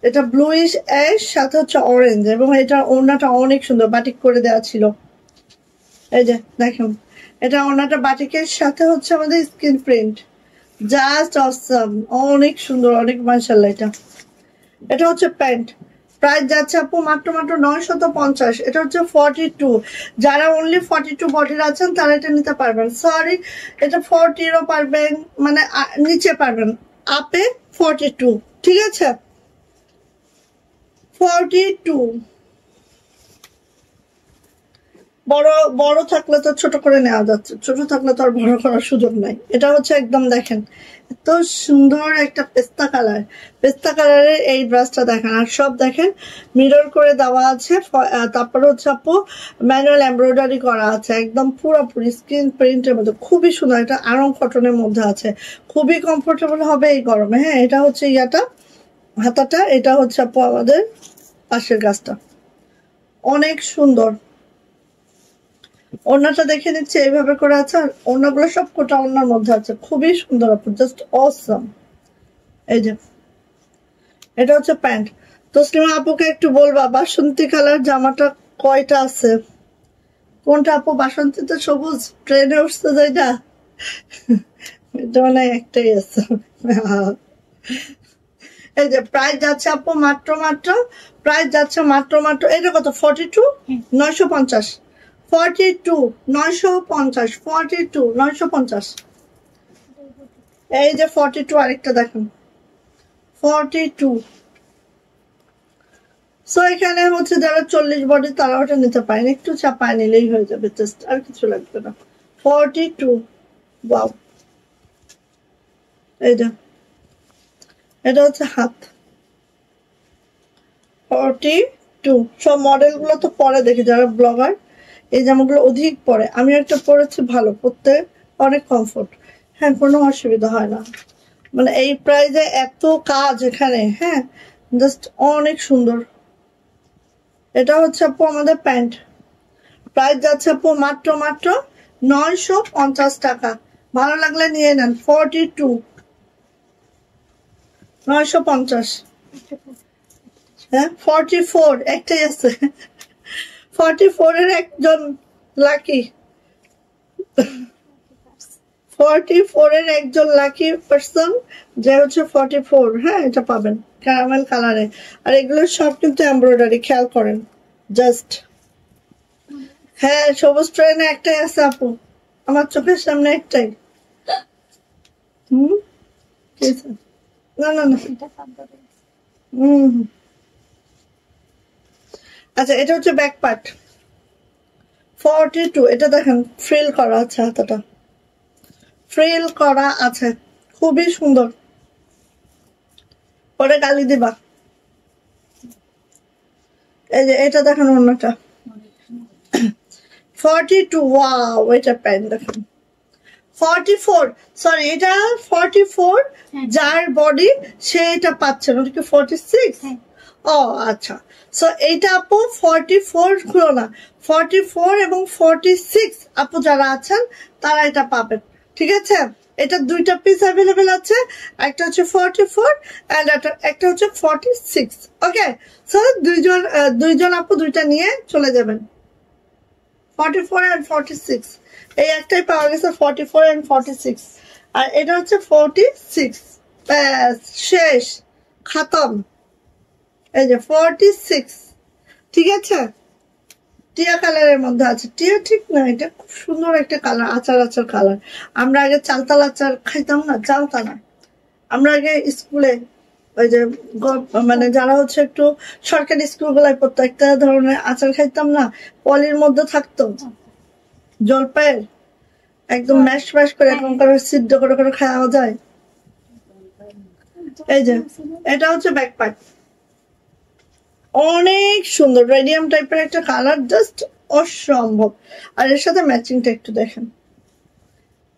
এটা ব্লুইশ অ্যাশ সাথে হচ্ছে অরেঞ্জ, এবং এটা ওড়নাটা অনেক সুন্দর, বাটিক করে দেওয়া ছিল। এই যে দেখুন, এটা ওড়নাটা বাটিকের সাথে হচ্ছে আমাদের স্ক্রিন প্রিন্ট, জাস্ট অসম, অনেক সুন্দর, অনেক মাশাআল্লাহ। এটা হচ্ছে প্যান্ট, প্রাইস যাচ্ছে আপু মাত্র মাত্র 950। এটা হচ্ছে 42। যারা অনলি 42 বডির আছেন তারা এটা নিতে পারবেন। সরি, এটা 40ও পারবেন, মানে নিচে পারবেন, আপে 42, ঠিক আছে? 42 বড় বড় থাকলে তো ছোট করে নেওয়া যাচ্ছে, ছোট থাকলে তো আর বড় করার সুযোগ নাই। এটা হচ্ছে একদম দেখেন এত সুন্দর একটা পেস্তা কালার, পেস্তা কালারের এই ব্রাশটা দেখেন। আর সব দেখেন মিরর করে দেওয়া আছে, তারপরে হচ্ছে আপু ম্যানুয়াল এমব্রয়ডারি করা আছে, একদম পুরোপুরি স্ক্রিন প্রিন্টের মধ্যে, খুবই সুন্দর। এটা আরং কটনের মধ্যে আছে, খুবই কমফোর্টেবল হবে এই গরমে। হ্যাঁ, এটা হচ্ছে ইয়াটা, হাতাটা, এটা হচ্ছে আপু আমাদের পাশের গাছটা, অনেক সুন্দর। ওড়নাটা দেখে নিচ্ছে এইভাবে করে আছে, আর ওড়নাগুলো সব কোটা ওড়নার মধ্যে আছে, খুবই সুন্দর আপু, জাস্ট অসম। এই যে এটা হচ্ছে প্যান্ট। তসলিমা আপুকে একটু বলবা বাসন্তী কালার জামাটা কয়টা আছে? কোনটা আপু? বাসন্তীতে সবুজ ট্রেনে উঠতে যায় না, এটা মানে একটাই আছে। এই যে প্রাইস যাচ্ছে আপু মাত্র মাত্র, প্রাইস যাচ্ছে মাত্র মাত্র, এটা কত? 42 950। 42 950, 42 950। এই যে 42 আরেকটা দেখেন, 42। সো এখানে হচ্ছে যারা 40 বডি তারা ওটা নিতে পারেন, একটু চাপায় নিলেই হয়ে যাবে, জাস্ট আর কিছু লাগবে না। 42, ওয়াও। এই যে এটা হচ্ছে হাত, 42। সব মডেল গুলো তো পরে দেখি, যারা ব্লগার এই জামাগুলো অধিক পরে, আমি একটা পরেছি, ভালো পরতে, অনেক কমফোর্ট। হ্যাঁ, কোনো অসুবিধা হয় না, মানে এই প্রাইজে এত কাজ এখানে। হ্যাঁ, জাস্ট অনেক সুন্দর। এটা হচ্ছে আপু আমাদের প্যান্ট, প্রাইস যাচ্ছে আপু মাত্র মাত্র 950 টাকা। ভালো লাগলে নিয়ে নেন। 42 950। হ্যাঁ 44 একটাই আছে, 44 এর একজন লাকি, 44 এর একজন লাকি পার্সন যে হচ্ছে 44। হ্যাঁ, এটা পাবেন ক্যারামেল কালারে। আর এগুলো সব কিন্তু এমব্রয়ডারি, খেয়াল করেন জাস্ট। হ্যাঁ, সবুজ ট্রেনে একটাই আছে আপু, আমার চোখের সামনে একটাই। হুম, না না না, হুম। আচ্ছা, এটা হচ্ছে ব্যাক পার্ট, 42। এটা দেখেন ফ্রিল করা আছে, হাতাটা ফ্রিল করা আছে, খুবই সুন্দর। পরে গালি দিবা। এই যে এটা দেখেন ওড়নাটা, 42, ওয়াও এটা প্যান্ট দেখুন 44, সরি এটা 44, যার বডি সে এটা পাচ্ছেন, ওটা কি 46? ও আচ্ছা, সো এইটা আপু 44 হলো না, 44 এবং 46 আপু যারা আছেন তারা এটা পাবেন, ঠিক আছে? এটা দুইটা পিস অ্যাভেলেবেল আছে, একটা হচ্ছে 44 এন্ড একটা হচ্ছে 46। ওকে, সো দুইজন আপু দুইটা নিয়ে চলে যাবেন। 44 and 46 এই একটাই পাওয়া গেছে, 44 and 46, আর এটা হচ্ছে 46। ব্যাস শেষ, খতম। এই যে 46, ঠিক আছে? টিয়া কালারের মধ্যে আছে, টিয়া ঠিক না, এটা খুব সুন্দর একটা কালার, আচার কালার। আমরা আগে চালতাল আচার খাইতাম না, চালতা না, আমরা আগে স্কুলে ওই যে মানে যারা হচ্ছে একটু সরকারি স্কুল গুলায় পড়তো, একটা ধরনের আচার খাইতাম না, পলির মধ্যে থাকতো, জলপাইয়ের একদম ম্যাশ ম্যাশ করে এরকম করে সিদ্ধ করে করে খাওয়া যায়। এই যে এটা হচ্ছে ব্যাক পার্ট, অনেক সুন্দর রেডিয়াম টাইপের একটা কালার, জাস্ট অসম্ভব। আর এর সাথে ম্যাচিংটা একটু দেখেন,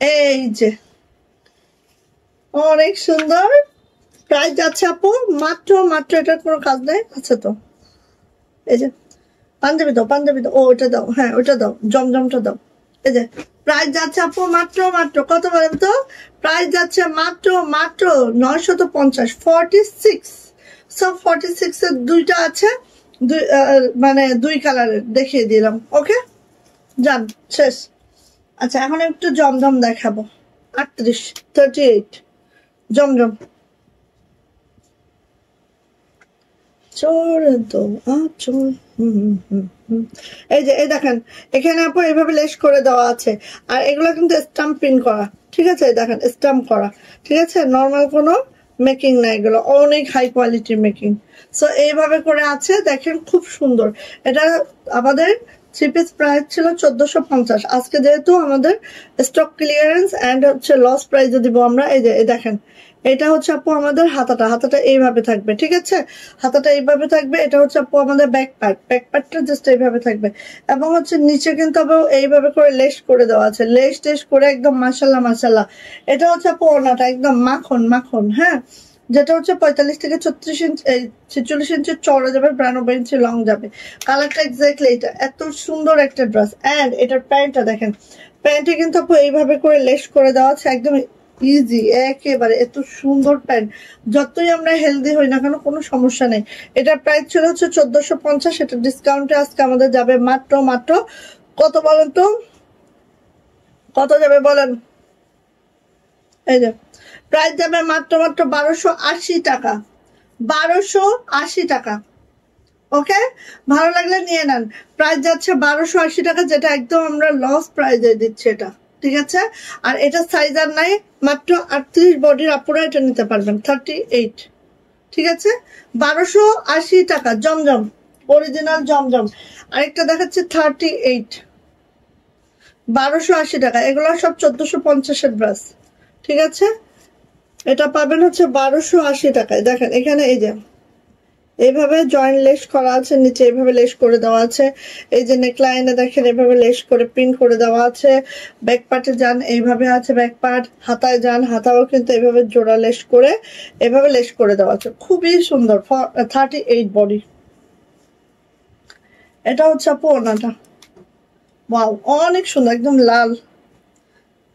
এই যে অনেক সুন্দর। প্রাইস যাচ্ছে আপু মাত্র এটার কোনো কাজ নেই, আছে তো এই যে পাঞ্জাবি দাও, ও ওটা দাও, হ্যাঁ ওটা দাও, জমজমটা দাও। এই যে প্রাইস যাচ্ছে আপু মাত্র কত বলেন তো? প্রাইস যাচ্ছে মাত্র 950, 46। সব 46 এর দুইটা আছে, মানে দুই কালারের দেখিয়ে দিলাম। ওকে যান, শেষ। আচ্ছা এখন একটু জমজম দেখাবো, 38 জমজম। এই যে এই দেখেন, এখানে আপু এইভাবে লেস করে দেওয়া আছে, আর এগুলো কিন্তু স্টাম্প প্রিন্ট করা, ঠিক আছে? দেখেন স্টাম্প করা, ঠিক আছে? নর্মাল কোনো মেকিং না, এগুলো অনেক হাই কোয়ালিটির মেকিং। সো এইভাবে করে আছে, দেখেন খুব সুন্দর। এটা আমাদের থ্রি পিস প্রাইস ছিল 1450, আজকে যেহেতু আমাদের স্টক ক্লিয়ারেন্স এন্ড হচ্ছে লস প্রাইসে দিব আমরা। এই যে দেখেন, এটা হচ্ছে আপু আমাদের হাতাটা এইভাবে থাকবে, ঠিক আছে? হাতাটা এইভাবে থাকবে, এটা হচ্ছে আপু আমাদের ব্যাক পার্টটা জাস্ট এইভাবে থাকবে, এবং হচ্ছে নিচে কিন্তু আবার এইভাবে করে লেস করে দেওয়া আছে, লেস করে একদম মাশাল্লাহ। এটা হচ্ছে আপু ওড়নাটা একদম মাখন, হ্যাঁ, যেটা হচ্ছে 45 থেকে 46 ইঞ্চি 46 ইঞ্চি চড়া যাবে, 92 ইঞ্চি লং যাবে। কালারটা এক্স্যাক্টলি এটা, এত সুন্দর একটা ড্রেস। এন্ড এটার প্যান্টটা দেখেন, প্যান্টে কিন্তু আপু এইভাবে করে লেস করে দেওয়া আছে, একদম ইজি, একেবারে এত সুন্দর প্যান্ট। যতই আমরা হেলদি হই না কেন, কোনো সমস্যা নেই। এটার প্রাইস ছিল হচ্ছে 1450, এটা ডিসকাউন্টে আজকে আমাদের যাবে মাত্র কত বলেন তো, কত যাবে বলেন? এই যে প্রাইস যাবে মাত্র 1280 টাকা, 1280 টাকা। ওকে, ভালো লাগলে নিয়ে নেন। প্রাইস যাচ্ছে 1280 টাকা, যেটা একদম আমরা লস প্রাইসে দিচ্ছি এটা, ঠিক আছে? আর এটা সাইজ আর নাই, মাত্র 38 বডির আপুরা এটা নিতে পারবেন, 38, ঠিক আছে? 1280 টাকা জমজম, অরিজিনাল জমজম। আরেকটা দেখাচ্ছে 38, 1280 টাকা। এগুলো সব 1450 এর ব্রাশ, ঠিক আছে? এটা পাবেন হচ্ছে 1280 টাকায়। দেখেন এখানে এই যে এইভাবে জয়েন্ট লেস করা আছে, নিচে এইভাবে লেস করে দেওয়া আছে। এই যে নেকলাইনে দেখেন এইভাবে লেস করে প্রিন্ট করে দেওয়া আছে। ব্যাক পার্টে যান এইভাবে আছে ব্যাক পার্ট, হাতায় যান হাতাও কিন্তু এইভাবে জোড়া লেস করে এইভাবে লেস করে দেওয়া আছে, খুবই সুন্দর। 38 বডি। এটা হচ্ছে আপু ওনাটা, ওয়াও অনেক সুন্দর, একদম লাল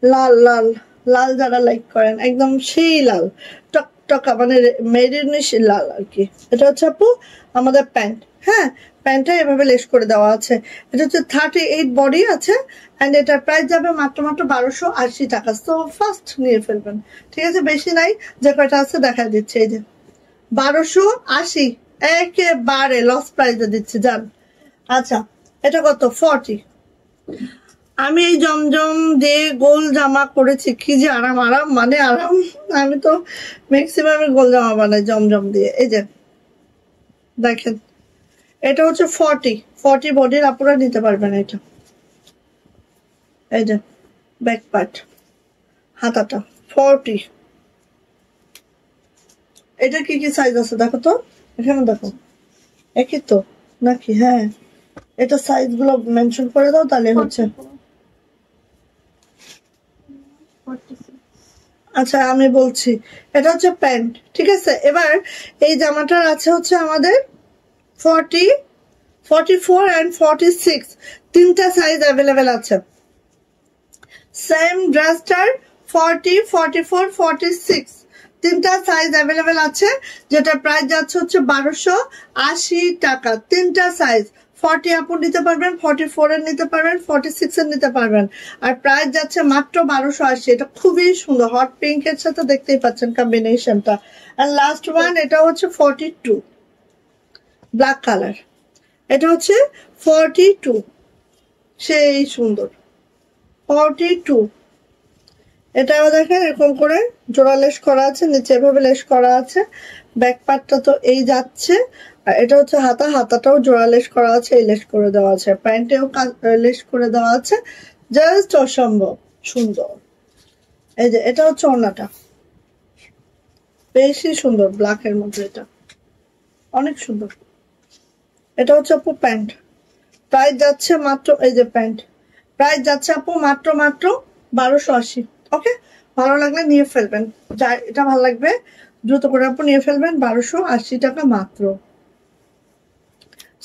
লাল লাল লাল, যারা লাইক করেন একদম সেই লাল টকটকা, মানে মেরিনিশ লাল আর কি। এটা হচ্ছে আপু আমাদের প্যান্ট, হ্যাঁ, প্যান্টটা এভাবে লেস করে দেওয়া আছে। এটা হচ্ছে 38 বডি আছে, অ্যান্ড এটার প্রাইস যাবে মাত্র 1280 টাকা। সো ফার্স্ট নিয়ে ফেলবেন, ঠিক আছে? বেশি নাই, যে কয়টা আছে দেখা দিচ্ছে। এই যে 1280, একেবারে লস প্রাইসে দিচ্ছে, জান। আচ্ছা এটা কত? 40। আমি এই জমজম দিয়ে গোল জামা করেছি, কি যে আরাম, মানে আরাম। আমি তো ম্যাক্সিমাম গোল জামা বানাই জমজম দিয়ে। এই যে দেখেন, এটা হচ্ছে 40 বডির আপুরা নিতে পারবেন এটা। এই যে ব্যাক পার্ট, হাতাটা 40। এটা কি সাইজ আছে দেখো তো, এখানে দেখো, একই তো নাকি? হ্যাঁ এটা সাইজ গুলো মেনশন করে দাও তাহলে হচ্ছে। 46 আচ্ছা আমি বলছি, এটা হচ্ছে প্যান্ট, ঠিক আছে। এবার এই জামাটার আছে হচ্ছে আমাদের 40, 44 and 46 তিনটা সাইজ অ্যাভেলেবেল আছে। সেম ড্রেসটার 40, 44, 46 তিনটা সাইজ অ্যাভেলেবেল আছে, যেটা প্রাইস যাচ্ছে হচ্ছে 1280 টাকা। তিনটা সাইজ 40 আপু নিতে পারবেন, 44 এর নিতে পারবেন, 46 এর নিতে পারবেন, আর প্রাইস যাচ্ছে মাত্র 1280। এটা খুবই সুন্দর, হট পিঙ্ক এর সাথে দেখতেই পাচ্ছেন কম্বিনেশনটা। আর লাস্ট ওয়ান এটা হচ্ছে 42 ব্ল্যাক কালার, এটা হচ্ছে 42, সেই সুন্দর 42। এটাও দেখেন এরকম করে জোড়া লেস করা আছে, নিচে এভাবে লেস করা আছে, ব্যাক পার্টটা তো এই যাচ্ছে, আর এটা হচ্ছে হাতা, হাতাটাও জোড়া লেস করা আছে, এই লেস করে দেওয়া আছে, প্যান্টেও লেস করে দেওয়া আছে, জাস্ট অসম্ভব সুন্দর। এই যে এটা হচ্ছে ওড়নাটা, বেশি সুন্দর, ব্ল্যাক এর মধ্যে এটা অনেক সুন্দর। এটা হচ্ছে আপু প্যান্ট, প্রাইস যাচ্ছে মাত্র, এই যে প্যান্ট প্রাইস যাচ্ছে আপু মাত্র 1280। ওকে, ভালো লাগলে নিয়ে ফেলবেন, যা এটা ভালো লাগবে দ্রুত করে আপু নিয়ে ফেলবেন, 1280 টাকা মাত্র।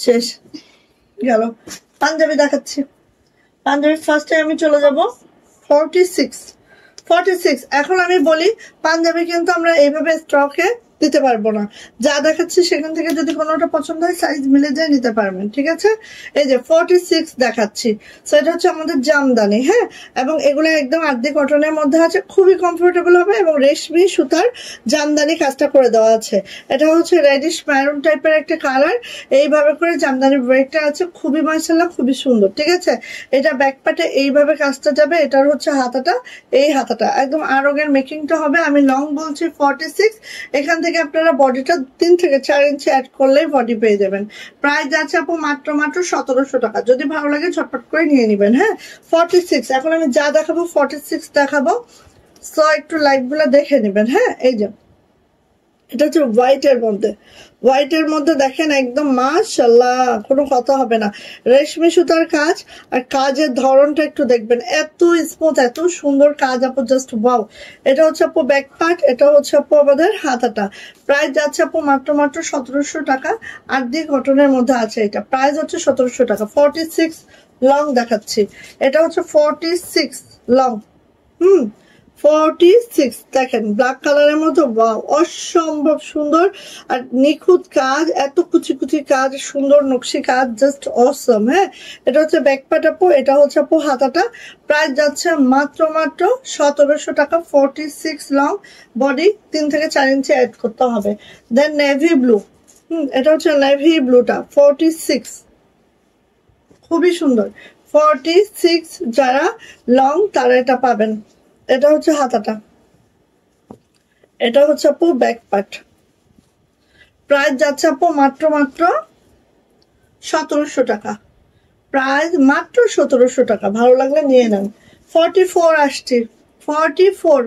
শেষ গেল। পাঞ্জাবি দেখাচ্ছি, পাঞ্জাবি ফার্স্টে আমি চলে যাব 46। এখন আমি বলি পাঞ্জাবি কিন্তু আমরা এইভাবে স্টকে দিতে পারবো না, যা দেখাচ্ছি সেখান থেকে যদি কোনোটা পছন্দ হয় সাইজ মিলে যায় নিতে পারবেন, ঠিক আছে। এই যে 46 দেখাচ্ছি, সো এটা হচ্ছে আমাদের জামদানি, হ্যাঁ, এবং এগুলো একদম আর্ধি কটনের মধ্যে আছে, খুবই কমফোর্টেবল হবে, এবং রেশমি সুতার জামদানি কাজটা করে দেওয়া আছে। এটা হচ্ছে রেডিশ ম্যারুন টাইপের একটা কালার, এইভাবে করে জামদানি ব্রেকটা আছে, খুবই মাশাআল্লাহ খুবই সুন্দর, ঠিক আছে। এটা ব্যাক পার্টে এইভাবে কাজটা যাবে, এটার হচ্ছে হাতাটা, এই হাতাটা একদম আরগের মেকিংটা হবে। আমি লং বলছি 46, এখান থেকে আপনারা বডিটা 3 থেকে 4 ইঞ্চি অ্যাড করলেই বডি পেয়ে যাবেন। প্রাইস আছে আপু মাত্র 1700 টাকা, যদি ভালো লাগে ঝটপট করে নিয়ে নেবেন, হ্যাঁ। 46, এখন আমি যা দেখাবো 46 দেখাবো, সো একটু লাইভ গুলা দেখে নেবেন, হ্যাঁ। এই যে এটা হচ্ছে হোয়াইটের মধ্যে দেখেন একদম মাশাআল্লাহ, কোনো কথা হবে না, রেশমি সুতার কাজ, আর কাজের ধরনটা একটু দেখবেন, এত স্মুথ, এত সুন্দর কাজ আপু, জাস্ট ওয়াও। এটা হচ্ছে আপু ব্যাক পার্ট, এটা হচ্ছে আপু আমাদের হাতাটা। প্রাইস যাচ্ছে আপু মাত্র 1700 টাকা, আর্ধি কটনের মধ্যে আছে, এটা প্রাইস হচ্ছে 1700 টাকা। 46 লং দেখাচ্ছি, এটা হচ্ছে 46 লং, 46 দেখেন ব্ল্যাক কালারের মধ্যে, ওয়াও অসম্ভব সুন্দর, আর নিখুঁত কাজ, এত কুচি কুচি কাজ, সুন্দর নকশি কাজ, জাস্ট অসম, হ্যাঁ। এটা হচ্ছে ব্যাক পার্ট আপু, এটা হচ্ছে আপু হাতাটা। প্রাইস যাচ্ছে মাত্র 1700 টাকা। 46 লং, বডি 3 থেকে 4 ইঞ্চি অ্যাড করতে হবে। দেন নেভি ব্লু, এটা হচ্ছে নেভি ব্লুটা 46, খুবই সুন্দর। 46 যারা লং তারা এটা পাবেন। এটা হচ্ছে হাতাটা, এটা হচ্ছে আপু ব্যাক পার্ট। প্রাইস যাচ্ছে আপু মাত্র 1700 টাকা, প্রাইস মাত্র 1700 টাকা, ভালো লাগলে নিয়ে নেন। 44 আসছি, 44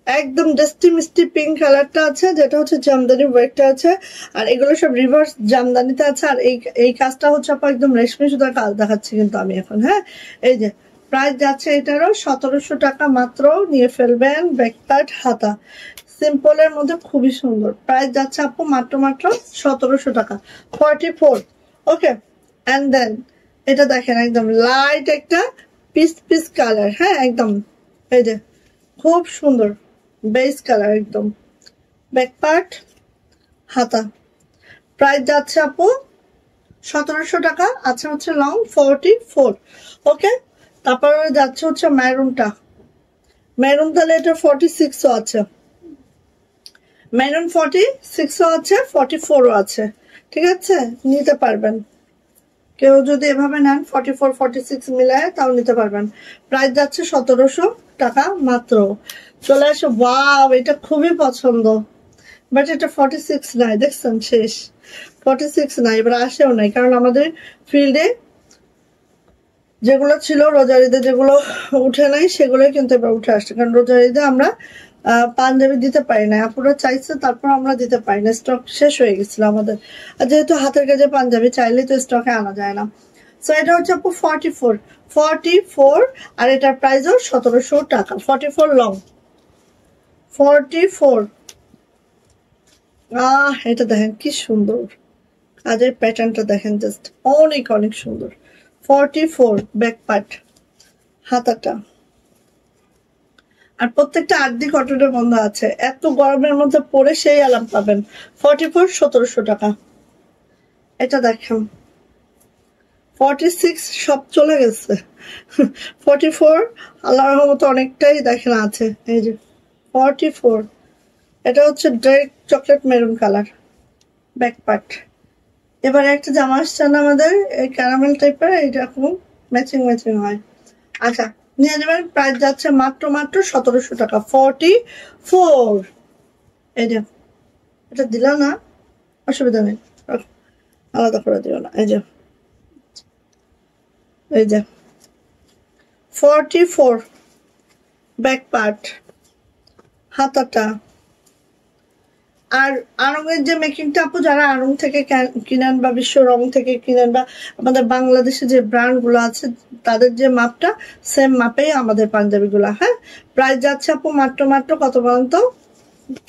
একদম ডাস্টি মিষ্টি পিঙ্ক কালারটা আছে, যেটা হচ্ছে জামদানি ওয়ার্কটা আছে, আর এগুলো সব রিভার্স জামদানিতে আছে, আর এই কাজটা হচ্ছে আপু একদম রেশমি সুতার কাজ দেখাচ্ছি কিন্তু আমি এখন, হ্যাঁ। এই যে প্রাইস যাচ্ছে এটারও 1700 টাকা মাত্র, নিয়ে ফেলবেন। ব্যাক পার্ট হাতা সিম্পলের মধ্যে খুবই সুন্দর, প্রাইস যাচ্ছে আপু মাত্র 1700 টাকা। 44, ওকে। এন্ড দেন এটা দেখেন একদম লাইট একটা পিস কালার, হ্যাঁ, একদম এই যে খুব সুন্দর বেস কালার একদম। ব্যাক পার্ট হাতা, প্রাইস যাচ্ছে আপু 1700 টাকা, আছে হচ্ছে লং 44, ওকে। তারপরে যাচ্ছে হচ্ছে মেরুন, তাহলে এটা 46ও আছে, মেরুন 46ও আছে, 44ও আছে, ঠিক আছে, নিতে পারবেন। কেউ যদি এভাবে নেন 44 46 মিলায় তাও নিতে পারবেন। প্রাইস যাচ্ছে 1700 টাকা মাত্র। চলে আসো, ওয়াও এটা খুবই পছন্দ, বাট এটা 46 নাই, দেখছেন শেষ, 46 নাই, এবার আসেও নাই, কারণ আমাদের ফিল্ডে যেগুলো ছিল রোজার ঈদে যেগুলো উঠে নাই সেগুলোই কিন্তু এবার উঠে আসছে, কারণ রোজার ঈদে আমরা পাঞ্জাবি দিতে পারি না, আপুরা চাইছে তারপর আমরা দিতে পারি না, স্টক শেষ হয়ে গেছিল আমাদের। আর যেহেতু হাতের কাজে পাঞ্জাবি চাইলে তো স্টকে আনা যায় না। সো এটা হচ্ছে আপু 44 আর এটার প্রাইসও 1700 টাকা। 44 লং, 44। এটা দেখেন কি সুন্দর কাজের প্যাটার্নটা, দেখেন জাস্ট অনেক অনেক সুন্দর। 44 ব্যাক পার্ট, হাতাটা, আর প্রত্যেকটা আর্ধি কটনের বন্ধ আছে। এত গরমের মধ্যে পরে সেই আরাম পাবেন। 44 1700 টাকা। এটা দেখেন 46 সব চলে গেছে। 44 আল্লাহর রহমতে অনেকটাই দেখেন আছে। এই যে 44, এটা হচ্ছে direct chocolate maroon colour back part. এবারে একটা জামা আসছে না আমাদের এই ক্যারামেল টাইপের, এইরকম ম্যাচিং ম্যাচিং হয়। আচ্ছা নিয়ে যাবেন, প্রাইস যাচ্ছে মাত্র 1700 টাকা। 44। এই যে এটা দিলা না, অসুবিধা নেই, আলাদা করে দিও না। এই যে 44 ব্যাক পার্ট, হাতাটা। আর আড়ংয়ের যে মেকিংটা আপু, যারা আড়ং থেকে কিনেন বা বিশ্ব রং থেকে কিনেন বা আমাদের বাংলাদেশে যে ব্র্যান্ড গুলো আছে তাদের যে মাপটা সেম মাপেই আমাদের পাঞ্জাবি গুলা। হ্যাঁ, প্রাইস যাচ্ছে আপু মাত্র কত বলেন তো?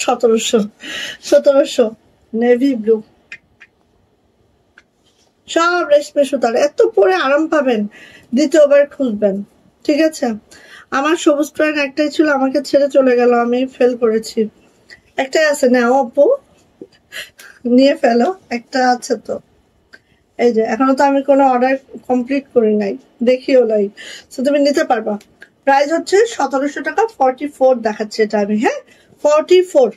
1700। নেভি ব্লু, সব রেশমে সুতার, এত পরে আরাম পাবেন, দ্বিতীয়বার খুঁজবেন। ঠিক আছে, আমার সবুজ ট্রেন একটাই ছিল, আমাকে ছেড়ে চলে গেল, আমি ফেল করেছি। একটাই আছে, না আপু নিয়ে ফেলো, একটা আছে তো। এই যে এখনো তো আমি কোনো অর্ডার কমপ্লিট করি নাই, দেখিও নাই, তো তুমি নিতে পারবা। প্রাইস হচ্ছে 1700 টাকা। 44 দেখাচ্ছে এটা আমি। হ্যাঁ 44,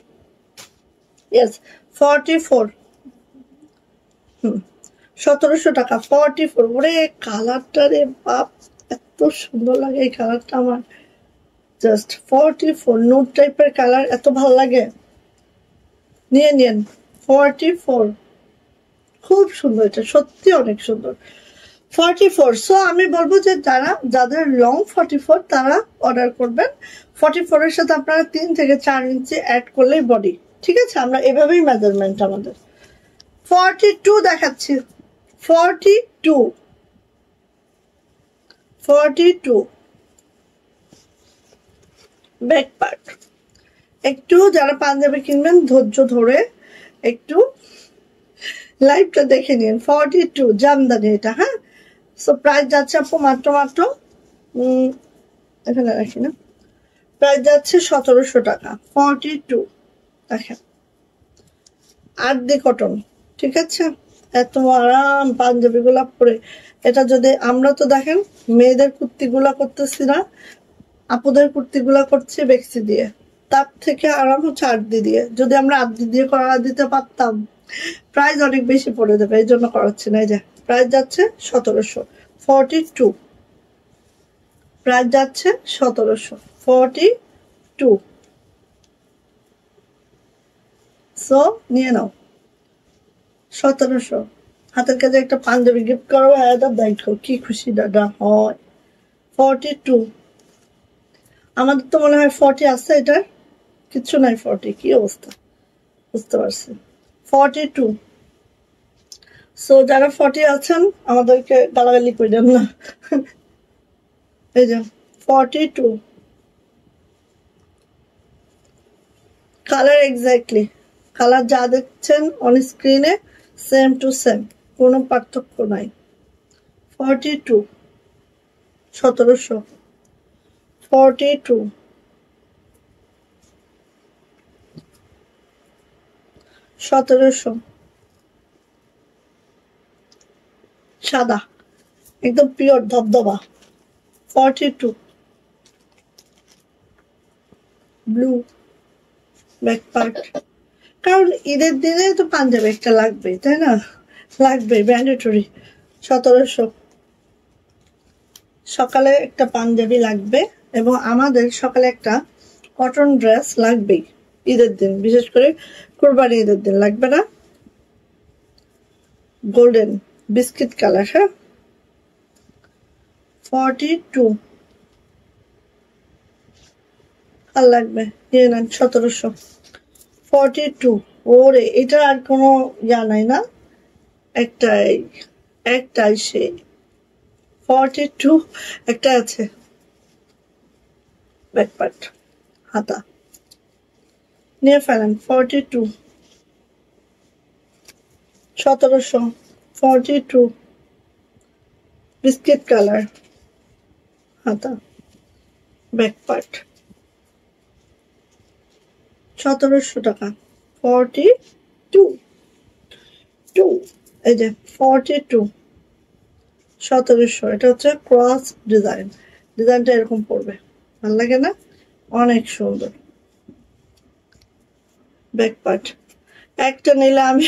ইয়েস 44। 1700 টাকা 44। ওরে কালারটা রে বাপ, এত সুন্দর লাগে এই কালারটা আমার, জাস্ট 44 নোট টাইপের কালার, এত ভালো লাগে, নিয়ে নিন। 44 খুব সুন্দর, এটা সত্যি অনেক সুন্দর। 44। সো আমি বলবো যে যাদের লং 44 তারা অর্ডার করবেন। 44 এর সাথে আপনারা 3 থেকে 4 ইঞ্চি অ্যাড করলেই বডি। ঠিক আছে, আমরা এভাবেই মেজারমেন্ট আমাদের। 42 দেখাচ্ছি। 42 ব্যাক পার্ট। একটু যারা পাঞ্জাবি কিনবেন ধৈর্য ধরে একটু লাইভটা দেখে নিন। 42 জামদানি এটা। হ্যাঁ, সো প্রাইস যাচ্ছে আপু মাত্র এখানে রাখি না, প্রাইস যাচ্ছে 1700 টাকা। 42 দেখেন আর্ধি কটন। ঠিক আছে, এত আরাম পাঞ্জাবি গুলা পরে। এটা যদি আমরা তো দেখেন মেয়েদের কুর্তি গুলা করতেছি না, আপুদের কুর্তি গুলা করছি বেক্সি দিয়ে, তার থেকে আরাম হচ্ছে আর্ধি দিয়ে। যদি আমরা আর্ধি দিয়ে করা দিতে পারতাম প্রাইস অনেক বেশি পড়ে যাবে, এই জন্য করাচ্ছি না। এই যে প্রাইস যাচ্ছে 1700। 42 প্রাইস যাচ্ছে 1700। 42 সো নিয়ে নাও 1700। হাতের কাছে একটা পাঞ্জাবি গিফট করো, এটা দেখো কি খুশি দাদা হয়। 42 আমাদের তো মনে হয় 40 আছে, এটার কিচ্ছু নাই। 40 কি অবস্থা বুঝতে পারছি। 42 সো যারা 40 আছেন আমাদেরকে গালাগালি করেন না। এই যে 42 কালার, এক্স্যাক্টলি কালার যা দেখছেন অন স্ক্রিনে সেম টু সেম, কোনো পার্থক্য নাই। 42 1700। 42 1700 সাদা একদম পিওর ধবধবা। 42 blue back part. কারণ ঈদের দিনে তো পাঞ্জাবি একটা লাগবে, তাই না? লাগবে, ম্যান্ডেটরি। 1700 সকালে একটা পাঞ্জাবি লাগবে, এবং আমাদের সকালে একটা কটন ড্রেস লাগবেই ঈদের দিন, বিশেষ করে কুরবানি ঈদের দিন। লাগবে না? Golden biscuit colour. হ্যাঁ 42 আর লাগবে নিয়ে নেন 1700 42 ওরে এটা আর কোনো ইয়া নাই না একটাই সে 42 একটা আছে ব্যাকপার্ট হাতা নিয়ে ফেলেন 42 1700 42 বিস্কিট কালার হাতা ব্যাকপার্ট 1700 টাকা 42 এই যে 42 1700 এটা হচ্ছে ক্রস ডিজাইনটা এরকম পড়বে ভালো লাগে না অনেক সুন্দর ব্যাকপার্ট একটা নিলে আমি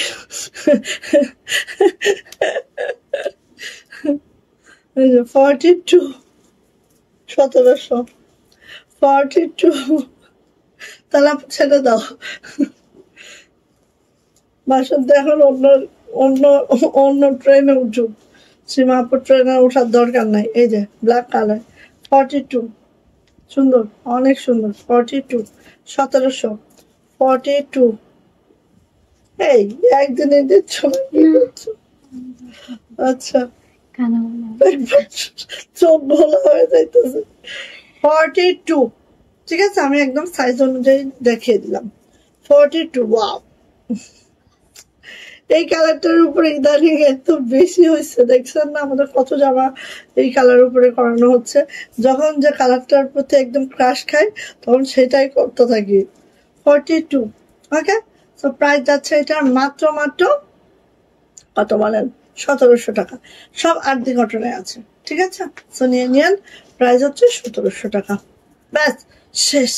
42 1700 42 তাহলে ছেড়ে দাও বাসন এখন অন্য ট্রেনে উঠুক সীমাপুর ট্রেনে ওঠার দরকার নাই এই যে ব্ল্যাক কালার 42 সুন্দর অনেক সুন্দর 42 1700 42 এই একদিনে দিচ্ছ আচ্ছা চোখ ভোলা হয়ে যাইতেছে 42 ঠিক আছে আমি একদম সাইজ অনুযায়ী দেখিয়ে দিলাম 42 ওয়াও এই কালারটার উপরে ইদানিং এত বেশি হয়েছে দেখছেন না আমাদের কত জামা এই কালার উপরে করানো হচ্ছে যখন যে কালারটার প্রতি একদম ক্রাশ খাই তখন সেটাই করতে থাকি 42 ওকে তো প্রাইস যাচ্ছে এটা মাত্র কত বলেন 1700 টাকা সব 8 দিন ঘটনায় আছে ঠিক আছে তো নিয়ে নিন প্রাইস হচ্ছে 1700 টাকা ব্যাস শেষ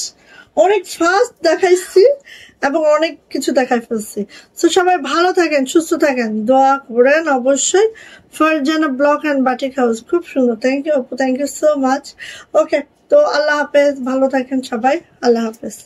অনেক ফাস্ট দেখাইছি এবং অনেক কিছু দেখাই ফেলছি তো সবাই ভালো থাকেন সুস্থ থাকেন দোয়া করেন অবশ্যই Farzana block and batik house খুব সুন্দর thank you so much okay তো আল্লাহ হাফেজ ভালো থাকেন সবাই আল্লাহ হাফেজ